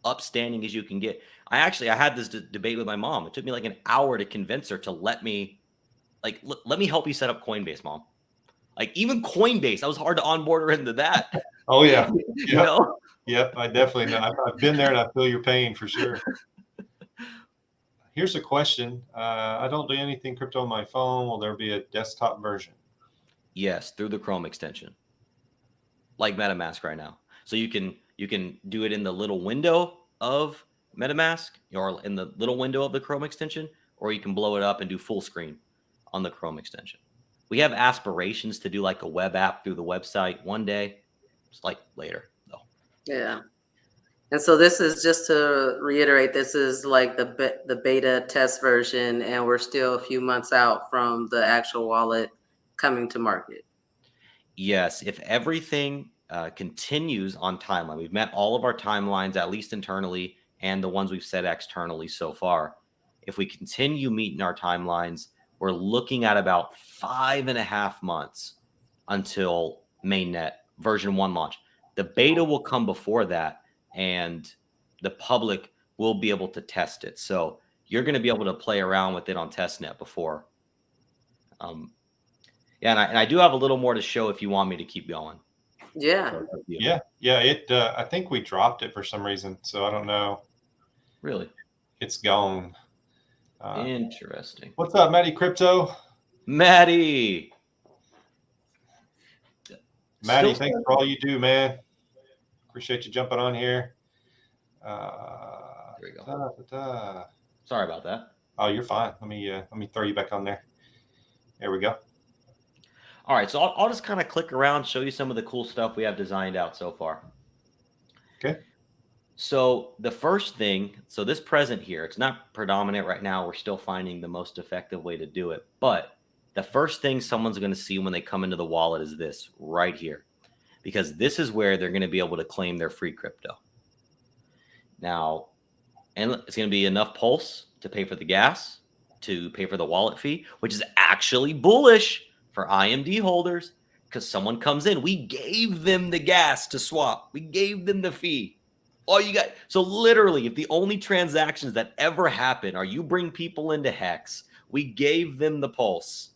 Speaker 3: upstanding as you can get. I had this debate with my mom. It took me like an hour to convince her to let me let me help you set up Coinbase, mom. Like, even Coinbase, that was hard to onboard her into that.
Speaker 1: Oh yeah,
Speaker 3: you
Speaker 1: yep,
Speaker 3: know?
Speaker 1: yep. I definitely know. I've been there, and I feel your pain for sure. Here's a question. I don't do anything crypto on my phone. Will there be a desktop version?
Speaker 3: Yes, through the Chrome extension, like MetaMask right now. So you can do it in the little window of MetaMask or in the little window of the Chrome extension, or you can blow it up and do full screen on the Chrome extension. We have aspirations to do like a web app through the website one day. It's like later though.
Speaker 2: Yeah. And so this is, just to reiterate, this is like the beta test version, and we're still a few months out from the actual wallet coming to market.
Speaker 3: Yes, if everything continues on timeline, we've met all of our timelines, at least internally, and the ones we've set externally so far. If we continue meeting our timelines, we're looking at about 5.5 months until mainnet version 1 launch. The beta will come before that, and the public will be able to test it. So you're going to be able to play around with it on testnet before. Um, yeah, and I do have a little more to show if you want me to keep going.
Speaker 2: Yeah.
Speaker 3: So it's up to you.
Speaker 1: Yeah, yeah. I think we dropped it for some reason, so I don't know.
Speaker 3: Really
Speaker 1: It's gone.
Speaker 3: interesting.
Speaker 1: What's up, Matty Crypto?
Speaker 3: Maddie,
Speaker 1: Matty,
Speaker 3: still
Speaker 1: thanks for all you do, man. Appreciate you jumping on here.
Speaker 3: there we go.
Speaker 1: Ta-ta.
Speaker 3: Sorry about that.
Speaker 1: Oh, you're fine. Let me throw you back on there. There we go.
Speaker 3: All right, so I'll just kind of click around, show you some of the cool stuff we have designed out so far.
Speaker 1: Okay.
Speaker 3: So the first thing, so this present here, it's not predominant right now. We're still finding the most effective way to do it. But the first thing someone's going to see when they come into the wallet is this right here. because this is where they're going to be able to claim their free crypto. Now, and it's going to be enough pulse to pay for the gas, to pay for the wallet fee, which is actually bullish for IMD holders because someone comes in. We gave them the gas to swap. We gave them the fee. All you got. So literally, if the only transactions that ever happen are you bring people into Hex, we gave them the pulse.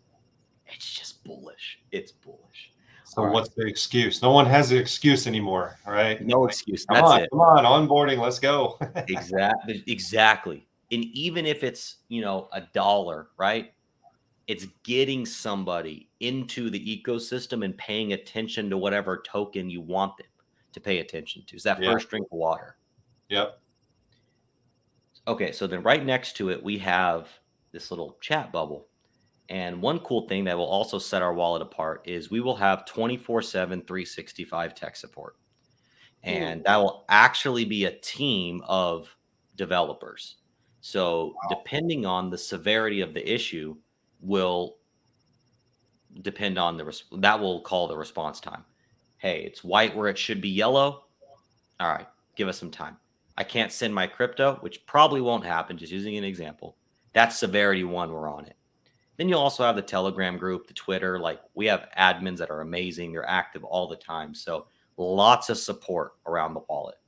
Speaker 3: It's just bullish. It's bullish.
Speaker 1: So what's the excuse? No one has the excuse anymore, right?
Speaker 3: No excuse.
Speaker 1: Come
Speaker 3: That's
Speaker 1: on,
Speaker 3: it.
Speaker 1: come on, onboarding, let's go.
Speaker 3: Exactly. And even if it's, $1, right? It's getting somebody into the ecosystem and paying attention to whatever token you want them to pay attention to. It's that first drink of water.
Speaker 1: Yep.
Speaker 3: Okay, so then right next to it, we have this little chat bubble. And one cool thing that will also set our wallet apart is we will have 24/7, 365 tech support. And that will actually be a team of developers. So depending on the severity of the issue will depend on that will call the response time. Hey, it's white where it should be yellow. All right, give us some time. I can't send my crypto, which probably won't happen, just using an example. That's severity 1, we're on it. Then you'll also have the Telegram group, the Twitter. Like, we have admins that are amazing. They're active all the time. So lots of support around the wallet.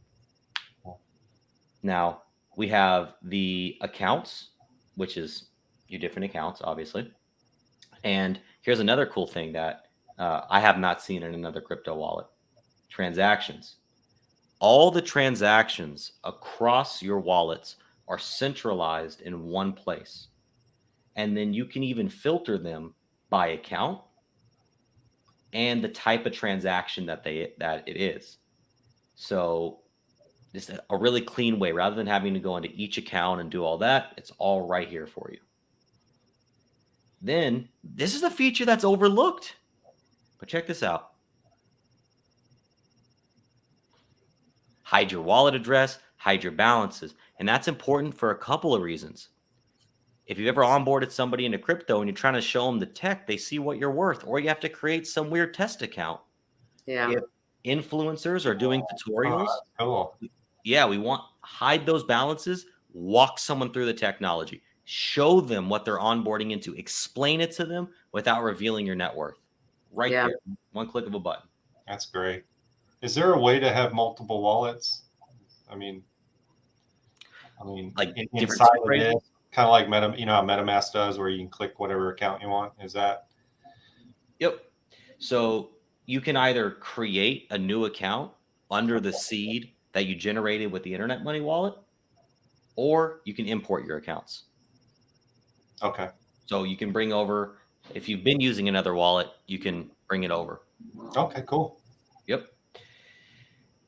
Speaker 3: Now, we have the accounts, which is your different accounts, obviously. And here's another cool thing that I have not seen in another crypto wallet. Transactions. All the transactions across your wallets are centralized in one place. And then you can even filter them by account and the type of transaction that it is. So this is a really clean way. Rather than having to go into each account and do all that, it's all right here for you. Then this is a feature that's overlooked. But check this out. Hide your wallet address, hide your balances. And that's important for a couple of reasons. If you've ever onboarded somebody into crypto and you're trying to show them the tech, they see what you're worth, or you have to create some weird test account.
Speaker 2: Yeah.
Speaker 3: If influencers are doing tutorials,
Speaker 1: cool.
Speaker 3: Yeah, we want hide those balances, walk someone through the technology, show them what they're onboarding into, explain it to them without revealing your net worth. Right there, one click of a button.
Speaker 1: That's great. Is there a way to have multiple wallets? I mean,
Speaker 3: like
Speaker 1: inside of it, kind of like how MetaMask does, where you can click whatever account you want. Is that?
Speaker 3: Yep. So you can either create a new account under the seed that you generated with the Internet Money wallet, or you can import your accounts.
Speaker 1: Okay.
Speaker 3: So you can bring over, if you've been using another wallet, you can bring it over.
Speaker 1: Okay, cool.
Speaker 3: Yep.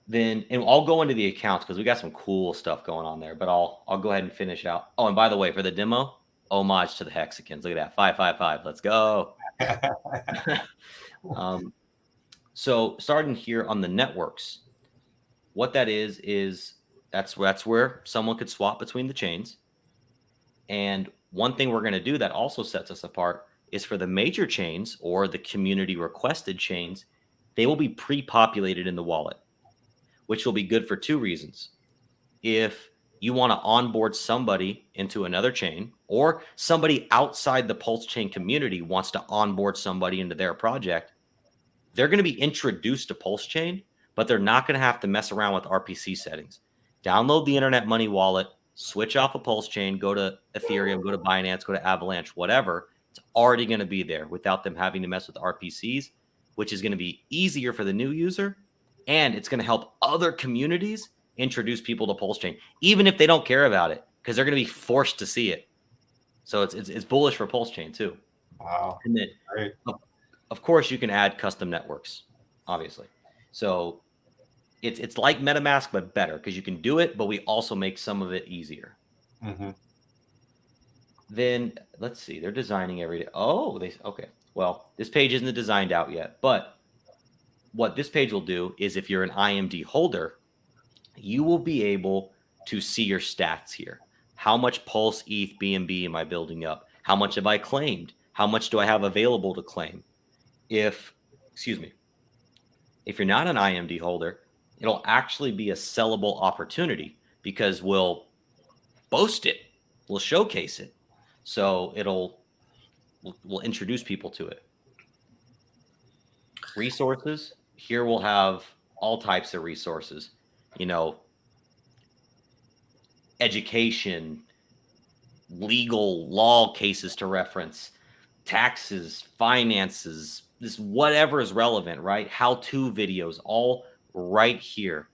Speaker 3: Then, and I'll go into the accounts because we got some cool stuff going on there, but I'll go ahead and finish out. Oh, and by the way, for the demo, homage to the Hexicans. Look at that, 555. Let's go. So starting here on the networks, what that is that's where someone could swap between the chains. And one thing we're going to do that also sets us apart is for the major chains or the community requested chains, they will be pre-populated in the wallet, which will be good for 2 reasons. If you want to onboard somebody into another chain, or somebody outside the PulseChain community wants to onboard somebody into their project, they're going to be introduced to PulseChain, but they're not going to have to mess around with RPC settings. Download the Internet Money wallet, switch off of PulseChain, go to Ethereum, go to Binance, go to Avalanche, whatever. It's already going to be there without them having to mess with RPCs, which is going to be easier for the new user. And it's going to help other communities introduce people to PulseChain, even if they don't care about it, because they're going to be forced to see it. So it's bullish for PulseChain too.
Speaker 1: Wow.
Speaker 3: And then,
Speaker 1: great.
Speaker 3: Of course, you can add custom networks, obviously. So it's like MetaMask, but better because you can do it, but we also make some of it easier.
Speaker 1: Mm-hmm.
Speaker 3: Then let's see, they're designing every day. Oh, okay. Well, this page isn't designed out yet, but what this page will do is if you're an IMD holder, you will be able to see your stats here. How much Pulse, ETH, BNB am I building up? How much have I claimed? How much do I have available to claim? If If you're not an IMD holder, it'll actually be a sellable opportunity because we'll boast it, we'll showcase it. So we'll introduce people to it. Resources, here we'll have all types of resources, education, legal law cases to reference, taxes, finances, this whatever is relevant, right? How-to videos, all right here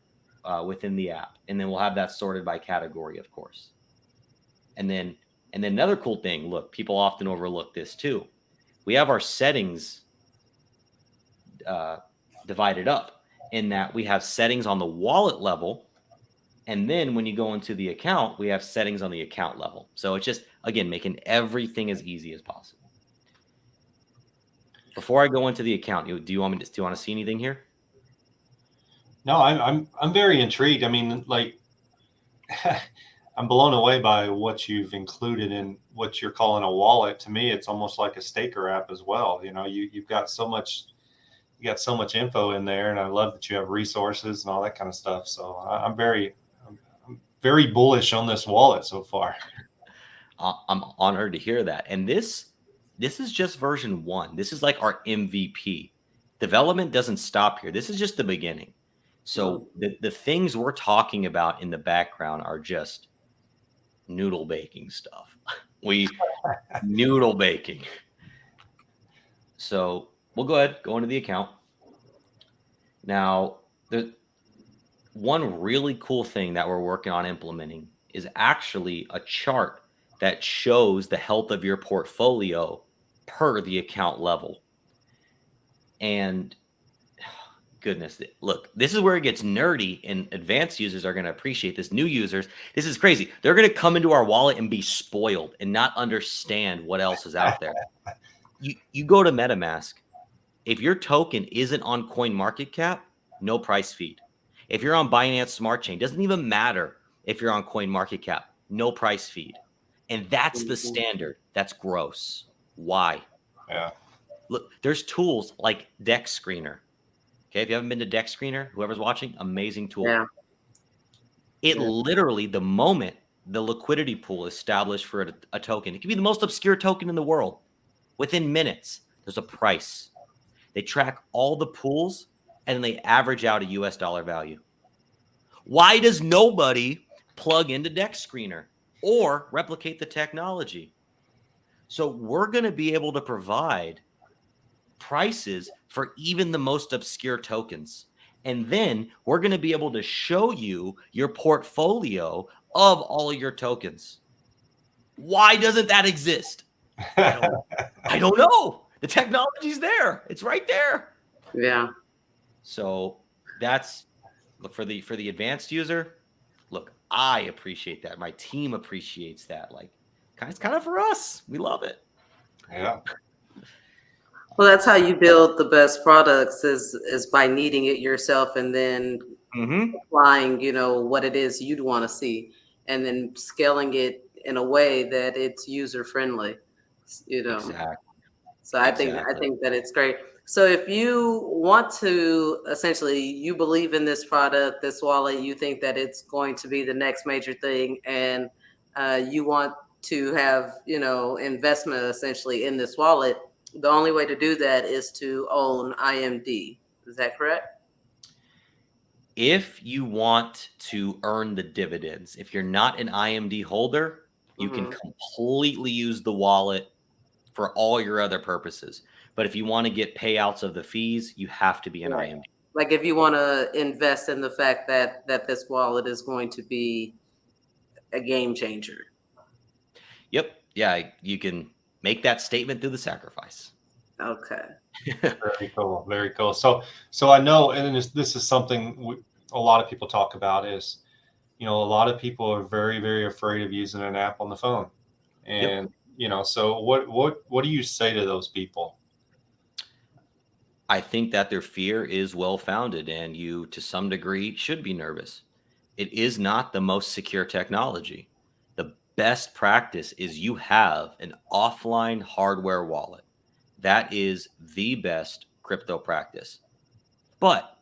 Speaker 3: within the app. And then we'll have that sorted by category, of course. And then another cool thing, look, people often overlook this too. We have our settings divided up in that we have settings on the wallet level. And then when you go into the account, we have settings on the account level. So it's just, again, making everything as easy as possible. Before I go into the account, do you want to see anything here?
Speaker 1: No, I'm very intrigued. I mean, like, I'm blown away by what you've included in what you're calling a wallet. To me, it's almost like a staker app as well. You've got so much, info in there, and I love that you have resources and all that kind of stuff. So I'm very bullish on this wallet so far.
Speaker 3: I'm honored to hear that. And this is just version 1. This is like our MVP. Development doesn't stop here. This is just the beginning. So the things we're talking about in the background are just noodle baking stuff. Noodle baking. So we'll go ahead, go into the account. Now, the one really cool thing that we're working on implementing is actually a chart that shows the health of your portfolio per the account level. And goodness, look, this is where it gets nerdy, and advanced users are going to appreciate this. New users, this is crazy. They're going to come into our wallet and be spoiled and not understand what else is out there. You go to MetaMask. If your token isn't on CoinMarketCap, no price feed. If you're on Binance Smart Chain, doesn't even matter if you're on CoinMarketCap, no price feed. And that's the standard. That's gross. Why?
Speaker 1: Yeah.
Speaker 3: Look, there's tools like Deck Screener. Okay, if you haven't been to Deck Screener, whoever's watching, amazing tool.
Speaker 2: Yeah.
Speaker 3: Literally, the moment the liquidity pool is established for a token, it can be the most obscure token in the world. Within minutes, there's a price. They track all the pools and they average out a US dollar value. Why does nobody plug into Deck Screener or replicate the technology? So we're going to be able to provide prices for even the most obscure tokens. And then we're going to be able to show you your portfolio of all of your tokens. Why doesn't that exist? I don't know. The technology's there. It's right there.
Speaker 2: Yeah.
Speaker 3: So that's, look, for the advanced user, look, I appreciate that. My team appreciates that. Like, it's kind of for us. We love it.
Speaker 1: Yeah.
Speaker 2: Well, that's how you build the best products is by needing it yourself and then applying, what it is you'd want to see, and then scaling it in a way that it's user friendly.
Speaker 3: Exactly.
Speaker 2: So I think that it's great. So if you want to, essentially, you believe in this product, this wallet, you think that it's going to be the next major thing, and you want to have, investment essentially in this wallet, the only way to do that is to own IMD. Is that correct?
Speaker 3: If you want to earn the dividends, if you're not an IMD holder, you can completely use the wallet for all your other purposes. But if you want to get payouts of the fees, you have to be an IMD.
Speaker 2: Like if you want to invest in the fact that this wallet is going to be a game changer. Yep.
Speaker 3: Yeah, you can make that statement through the sacrifice.
Speaker 2: Okay.
Speaker 1: Very cool. Very cool. So I know, and this is something a lot of people talk about is, a lot of people are very, very afraid of using an app on the phone. And, so what do you say to those people?
Speaker 3: I think that their fear is well-founded, and you, to some degree, should be nervous. It is not the most secure technology. The best practice is you have an offline hardware wallet. That is the best crypto practice. But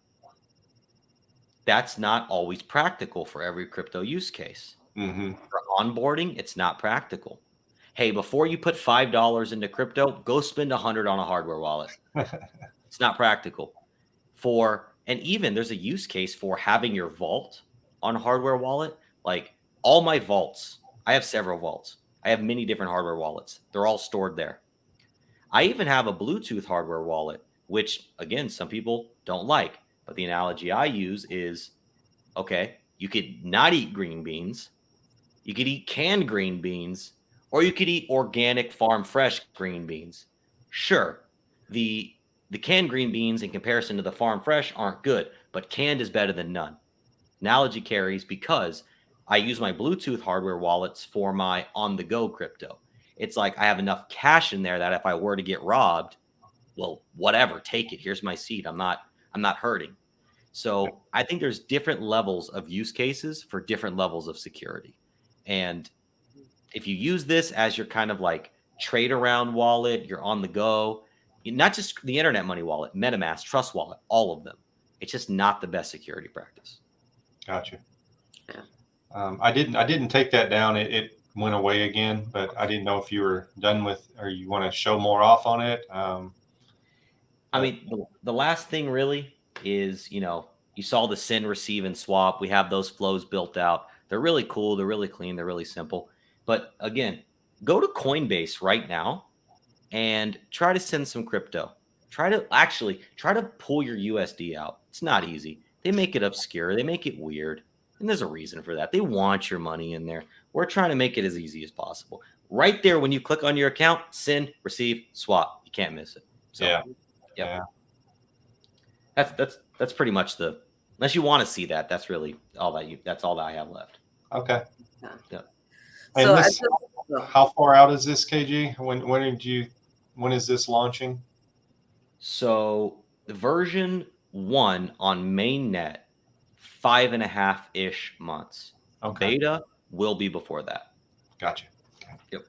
Speaker 3: that's not always practical for every crypto use case.
Speaker 1: Mm-hmm.
Speaker 3: For onboarding, it's not practical. Hey, before you put $5 into crypto, go spend $100 on a hardware wallet. It's not practical. And even there's a use case for having your vault on a hardware wallet. Like all my vaults, I have several vaults. I have many different hardware wallets. They're all stored there. I even have a Bluetooth hardware wallet, which again, some people don't like. But the analogy I use is, okay, you could not eat green beans. You could eat canned green beans, or you could eat organic farm fresh green beans. Sure, the canned green beans in comparison to the farm fresh aren't good, but canned is better than none. Analogy carries because I use my Bluetooth hardware wallets for my on-the-go crypto. It's like I have enough cash in there that if I were to get robbed, well, whatever, take it. Here's my seed. I'm not hurting. So I think there's different levels of use cases for different levels of security. And if you use this as your kind of like trade around wallet, you're on the go, not just the internet money wallet, MetaMask, Trust Wallet, all of them. It's just not the best security practice.
Speaker 1: Gotcha.
Speaker 2: Yeah.
Speaker 1: I didn't take that down. It went away again, but I didn't know if you were done with, or you want to show more off on it.
Speaker 3: I mean, the last thing really is, you saw the send, receive, and swap. We have those flows built out. They're really cool. They're really clean. They're really simple. But again, go to Coinbase right now and try to send some crypto. Try to pull your USD out. It's not easy. They make it obscure. They make it weird. And there's a reason for that. They want your money in there. We're trying to make it as easy as possible. Right there, when you click on your account, send, receive, swap. You can't miss it. So,
Speaker 1: yeah.
Speaker 3: Yep. Yeah. That's pretty much unless you want to see that, that's really that's all that I have left.
Speaker 1: Okay.
Speaker 3: Yeah.
Speaker 1: And how far out is this, KG? When is this launching?
Speaker 3: So the version 1 on mainnet, 5.5-ish months.
Speaker 1: Okay.
Speaker 3: Beta will be before that.
Speaker 1: Gotcha. Okay.
Speaker 3: Yep.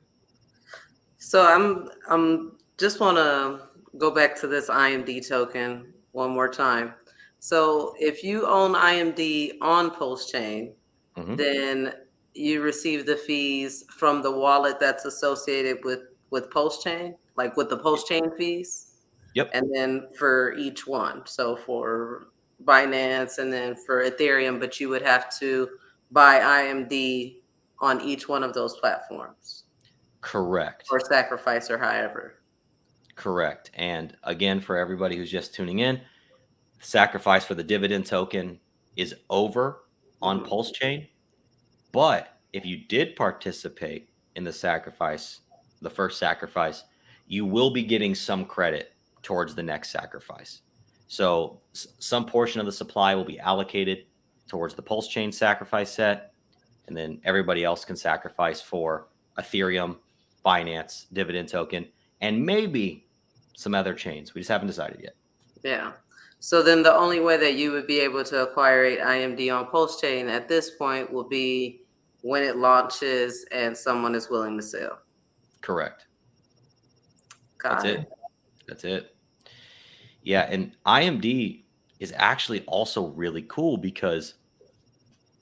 Speaker 2: So I'm just want to go back to this IMD token one more time. So if you own IMD on PulseChain, then you receive the fees from the wallet that's associated with PulseChain, like with the PulseChain fees.
Speaker 3: Yep.
Speaker 2: And then for each one, so for Binance and then for Ethereum, but you would have to buy IMD on each one of those platforms.
Speaker 3: Correct.
Speaker 2: Or sacrifice, or however.
Speaker 3: Correct. And again, for everybody who's just tuning in, sacrifice for the dividend token is over on PulseChain. But if you did participate in the first sacrifice, you will be getting some credit towards the next sacrifice. So some portion of the supply will be allocated towards the PulseChain sacrifice set, and then everybody else can sacrifice for Ethereum, Binance, dividend token, and maybe some other chains. We just haven't decided yet.
Speaker 2: Yeah. So then the only way that you would be able to acquire IMD on PulseChain at this point will be when it launches and someone is willing to sell.
Speaker 3: Correct.
Speaker 2: Got it.
Speaker 3: That's it. Yeah, and IMD is actually also really cool because,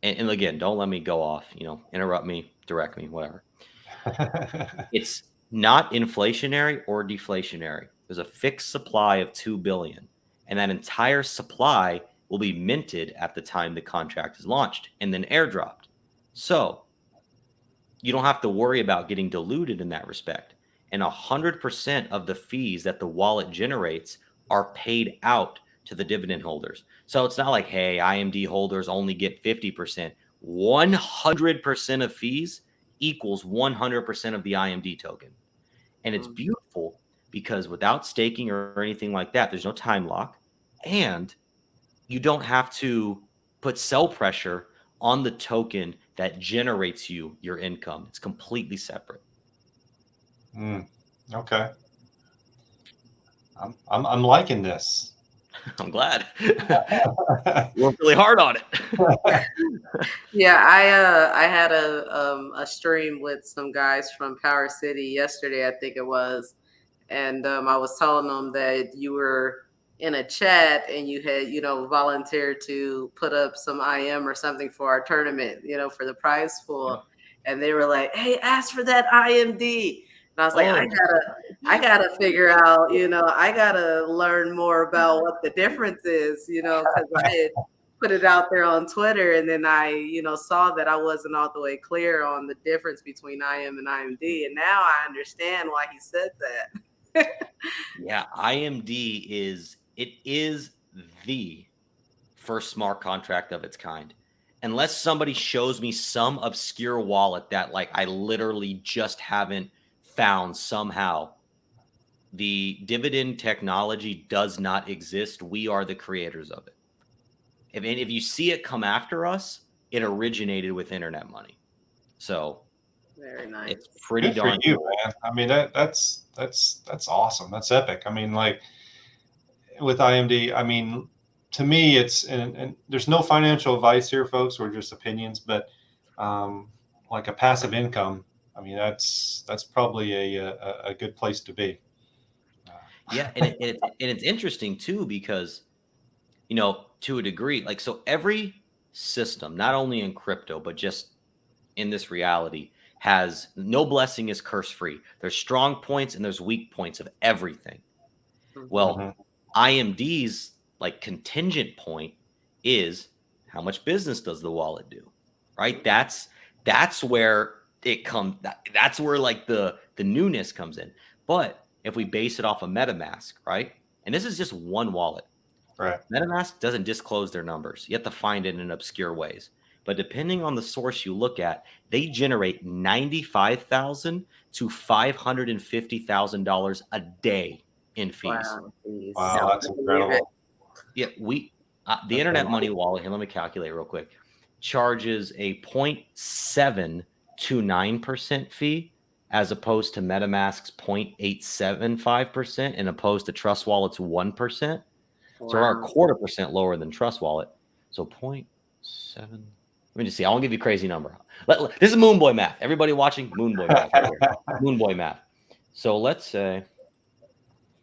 Speaker 3: and again, don't let me go off, interrupt me, direct me, whatever. It's not inflationary or deflationary. There's a fixed supply of 2 billion, and that entire supply will be minted at the time the contract is launched and then airdropped. So you don't have to worry about getting diluted in that respect. And 100% of the fees that the wallet generates are paid out to the dividend holders. So it's not like, hey, IMD holders only get 50%. 100% of fees equals 100% of the IMD token. And it's beautiful because without staking or anything like that, there's no time lock. And you don't have to put sell pressure on the token that generates you your income. It's completely separate.
Speaker 1: Okay. I'm liking this.
Speaker 3: I'm glad. Worked really hard on it.
Speaker 2: Yeah, I had a stream with some guys from Power City yesterday, I think it was, and I was telling them that you were in a chat and you had, volunteered to put up some IM or something for our tournament, for the prize pool. And they were like, hey, ask for that IMD. And I was like, I gotta figure out, I gotta learn more about what the difference is, because I had put it out there on Twitter, and then I, saw that I wasn't all the way clear on the difference between IM and IMD, and now I understand why he said that.
Speaker 3: Yeah, IMD is the first smart contract of its kind. Unless somebody shows me some obscure wallet that like I literally just haven't found somehow. The dividend technology does not exist. We are the creators of it. If you see it come after us, it originated with internet money. So
Speaker 2: very nice.
Speaker 3: It's pretty
Speaker 1: good for
Speaker 3: darn
Speaker 1: you,
Speaker 3: cool.
Speaker 1: man. I mean, that's awesome. That's epic. I mean, like with IMD, I mean, to me, it's and there's no financial advice here, folks. We're just opinions, but like a passive income. I mean, that's probably a good place to be.
Speaker 3: Yeah, and it's interesting too because to a degree, like so every system, not only in crypto but just in this reality, has no blessing is curse free. There's strong points and there's weak points of everything. Well, IMD's like contingent point is how much business does the wallet do, right? That's where it comes. That's where like the newness comes in. But if we base it off of MetaMask, right? And this is just one wallet.
Speaker 1: Right.
Speaker 3: MetaMask doesn't disclose their numbers. You have to find it in obscure ways. But depending on the source you look at, they generate $95,000 to $550,000 a day in fees.
Speaker 1: Wow, that's incredible.
Speaker 3: Yeah, the Internet Money Wallet, here, let me calculate real quick, charges a 0.729% fee as opposed to MetaMask's 0.875% and opposed to Trust Wallet's 1%. So we're a 0.25% lower than Trust Wallet. So 0.7. Let me just see. I won't give you a crazy number. This is Moonboy math. Everybody watching, Moonboy math right here. Moonboy math. So let's say,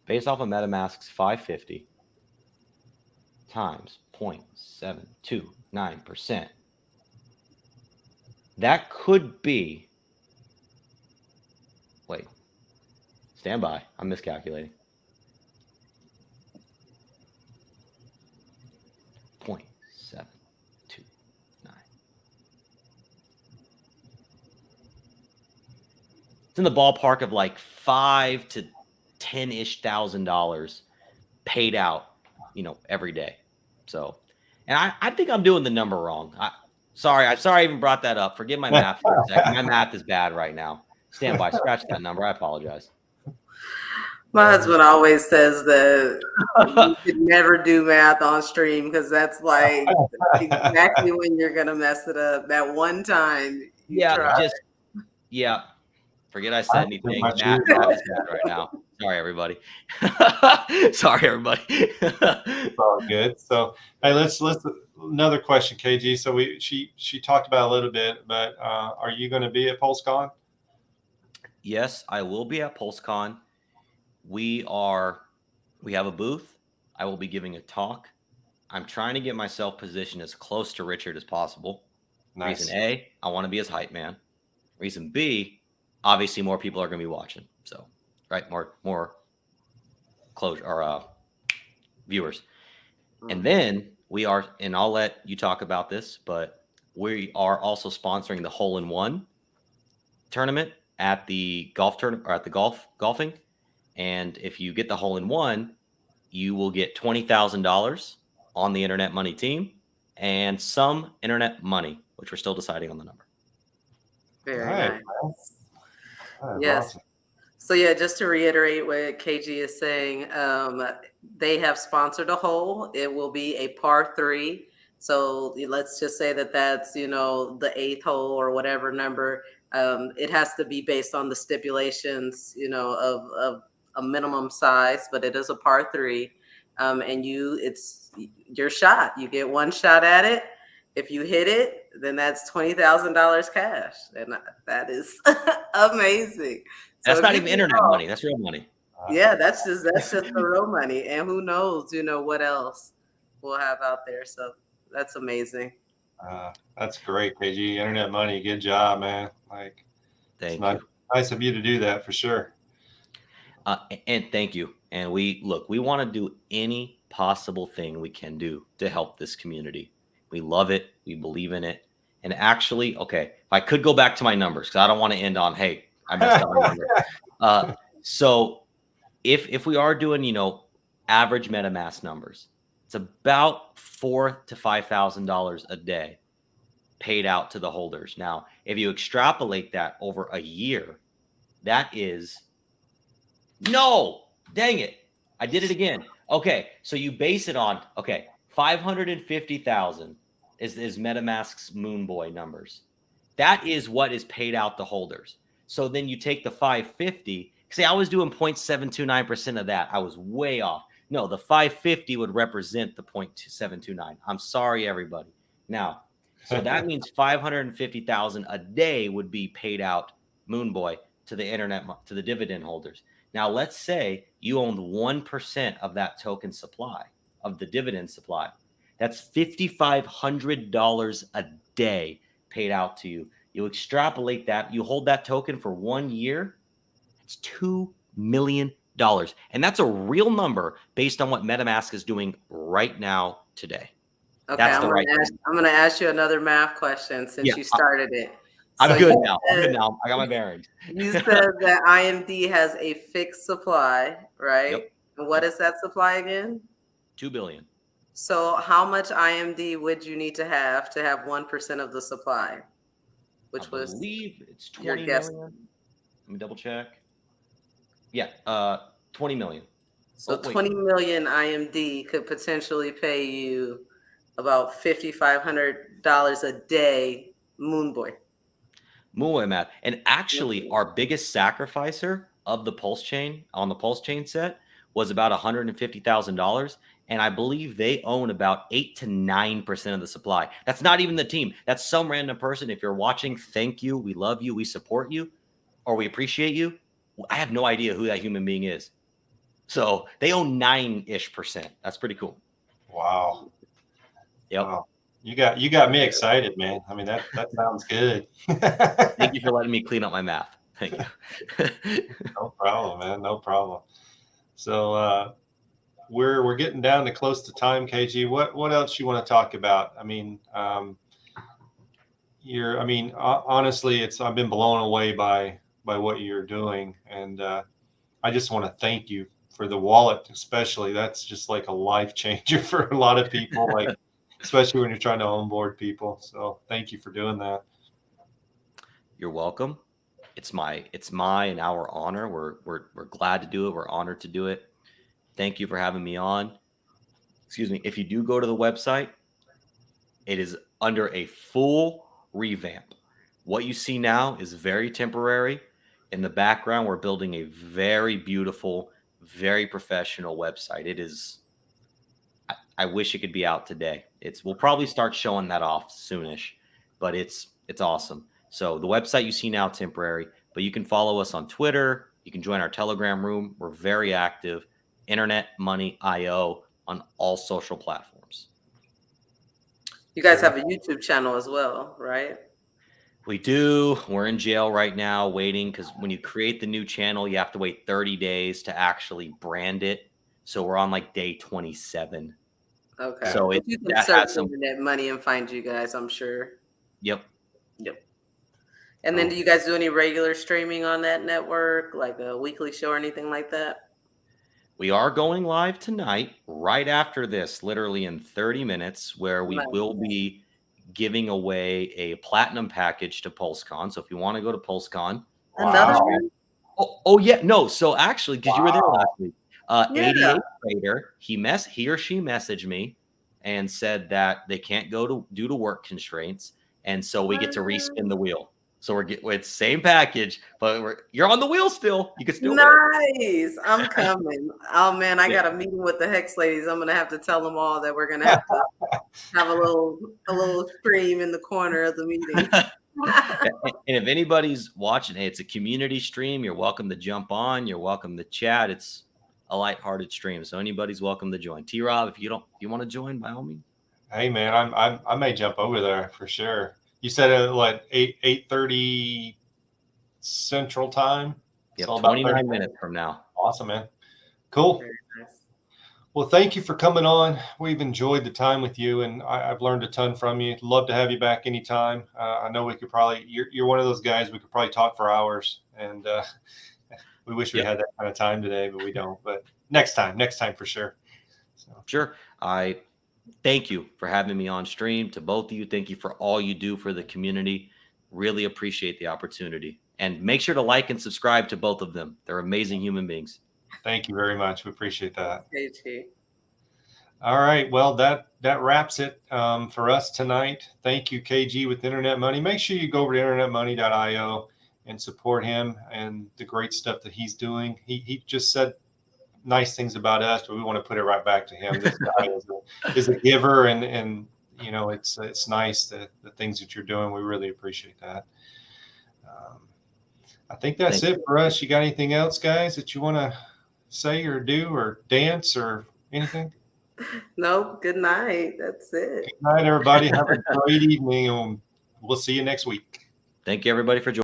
Speaker 3: based off of MetaMask's 550 times 0.729%, that could be, wait, stand by. I'm miscalculating. 0.729. It's in the ballpark of like $5,000 to $10,000 paid out, every day. So, and I think I'm doing the number wrong. Sorry I even brought that up. Forgive my math for a second. My math is bad right now. Stand by. Scratch that number. I apologize.
Speaker 2: My husband always says that you should never do math on stream because that's like exactly when you're gonna mess it up. That one time you try.
Speaker 3: Forget I said anything. Math is bad right now. Sorry, everybody. Sorry, everybody.
Speaker 1: It's all good. So, hey, let's another question, KG. So she talked about a little bit, but are you going to be at PulseCon?
Speaker 3: Yes, I will be at PulseCon. We have a booth. I will be giving a talk. I'm trying to get myself positioned as close to Richard as possible. Nice. Reason A, I want to be his hype man. Reason B, obviously more people are going to be watching. So, right, more closure or viewers. And then we are, and I'll let you talk about this, but we are also sponsoring the hole-in-one tournament at the golf tournament or at the golfing. And if you get the hole-in-one, you will get $20,000 on the Internet Money team and some internet money, which we're still deciding on the number.
Speaker 2: Very nice. Yes. Awesome. So yeah, just to reiterate what KG is saying, they have sponsored a hole. It will be a par 3. So let's just say that that's, the 8th hole or whatever number. It has to be based on the stipulations, of a minimum size, but it is a par 3. And it's your shot. You get one shot at it. If you hit it, then that's $20,000 cash. And that is amazing.
Speaker 3: That's not even internet money. That's real money.
Speaker 2: Yeah, that's just the real money, and who knows, what else we'll have out there. So that's amazing.
Speaker 1: That's great, KG. Internet money, good job, man. Like, it's
Speaker 3: Thank
Speaker 1: nice,
Speaker 3: you.
Speaker 1: nice of you to do that for sure.
Speaker 3: And thank you. And we want to do any possible thing we can do to help this community. We love it. We believe in it. And actually, okay, if I could go back to my numbers, because I don't want to end on, hey, I messed up my numbers. So if we are doing, average MetaMask numbers, it's about $4,000 to $5,000 a day paid out to the holders. Now, if you extrapolate that over a year, that is dang it. I did it again. Okay. So you base it on, 550,000 is MetaMask's Moon Boy numbers. That is what is paid out to holders. So then you take the 550. See, I was doing 0.729% of that. I was way off. No, the 550 would represent the 0.729. I'm sorry, everybody. Now, so that means 550,000 a day would be paid out Moon Boy to the dividend holders. Now, let's say you owned 1% of that token supply, of the dividend supply. That's $5,500 a day paid out to you. You extrapolate that, you hold that token for 1 year, it's $2 million. And that's a real number based on what MetaMask is doing right now today.
Speaker 2: Okay,
Speaker 3: That's
Speaker 2: I'm going to ask you another math question since you started it.
Speaker 3: I'm good now. I got my bearings.
Speaker 2: You said that IMD has a fixed supply, right?
Speaker 3: Yep.
Speaker 2: And what is that supply again?
Speaker 3: 2 billion.
Speaker 2: So how much IMD would you need to have 1% of the supply? Which
Speaker 3: I believe it's 20
Speaker 2: your guess.
Speaker 3: million. Let me double check. Yeah, 20 million.
Speaker 2: So 20 million IMD could potentially pay you about $5,500 a day, Moon Boy.
Speaker 3: Math. And actually, our biggest sacrificer of the PulseChain on the PulseChain set was about $150,000. And I believe they own about 8 to 9% of the supply. That's not even the team. That's some random person. If you're watching, thank you. We love you. We support you, or we appreciate you. I have no idea who that human being is. So they own 9-ish%. That's pretty cool.
Speaker 1: Wow.
Speaker 3: Yep.
Speaker 1: Wow. You got me excited, man. I mean, that sounds good.
Speaker 3: Thank you for letting me clean up my math. Thank you.
Speaker 1: No problem, man. No problem. So we're getting down to close to time, KG. What else you want to talk about? I mean, honestly, I've been blown away by what you're doing, and I just want to thank you for the wallet, especially. That's just like a life changer for a lot of people, like especially when you're trying to onboard people. So thank you for doing that.
Speaker 3: You're welcome. It's my and our honor. We're glad to do it. We're honored to do it. Thank you for having me on. Excuse me. If you do go to the website, it is under a full revamp. What you see now is very temporary. In the background, we're building a very beautiful, very professional website. It is. I wish it could be out today. We'll probably start showing that off soonish, but it's awesome. So the website you see now, temporary, but you can follow us on Twitter. You can join our Telegram room. We're very active. Internet Money IO on all social platforms.
Speaker 2: You guys have a YouTube channel as well, right?
Speaker 3: We do. We're in jail right now waiting because when you create the new channel, you have to wait 30 days to actually brand it. So we're on like day 27.
Speaker 2: Okay.
Speaker 3: So
Speaker 2: you can search Internet Money and find you guys, I'm sure.
Speaker 3: Yep.
Speaker 2: And then do you guys do any regular streaming on that network, like a weekly show or anything like that?
Speaker 3: We are going live tonight, right after this, literally in 30 minutes, where we will be giving away a platinum package to PulseCon. So if you want to go to PulseCon,
Speaker 2: another one?
Speaker 3: Oh yeah, no. So actually, because you were there last week, 88 Trader, he or she messaged me and said that they can't go due to work constraints, and so we get to respin the wheel. So it's same package, but you're on the wheel still. You can still
Speaker 2: nice. I'm coming. Oh man, I got a meeting with the Hex ladies. I'm gonna have to tell them all that we're gonna have to have a little stream in the corner of the meeting.
Speaker 3: And if anybody's watching, hey, it's a community stream. You're welcome to jump on. You're welcome to chat. It's a lighthearted stream, so anybody's welcome to join. T-Rob, if you want to join, by all means.
Speaker 1: Hey man, I may jump over there for sure. You said at what 8:30 Central Time?
Speaker 3: Yeah,
Speaker 1: So about
Speaker 3: 29 minutes from now.
Speaker 1: Awesome, man. Cool.
Speaker 2: Very nice.
Speaker 1: Well, thank you for coming on. We've enjoyed the time with you, and I've learned a ton from you. Love to have you back anytime. I know we could probably, you're one of those guys we could probably talk for hours, and we wish we had that kind of time today, but we don't. But next time for sure. So.
Speaker 3: Sure. I thank you for having me on stream. To both of you, thank you for all you do for the community. Really appreciate the opportunity. And make sure to like and subscribe to both of them. They're amazing human beings.
Speaker 1: Thank you very much. We appreciate that.
Speaker 2: KG.
Speaker 1: All right. Well, that wraps it for us tonight. Thank you, KG with Internet Money. Make sure you go over to internetmoney.io and support him and the great stuff that he's doing. He just said nice things about us, but we want to put it right back to him. This guy is a giver, and you know, it's nice that the things that you're doing. We really appreciate that. I think that's it for us. You got anything else, guys, that you want to say or do or dance or anything?
Speaker 2: Nope. Good night. That's it.
Speaker 1: Good night, everybody. Have a great evening, and we'll see you next week.
Speaker 3: Thank you, everybody, for joining.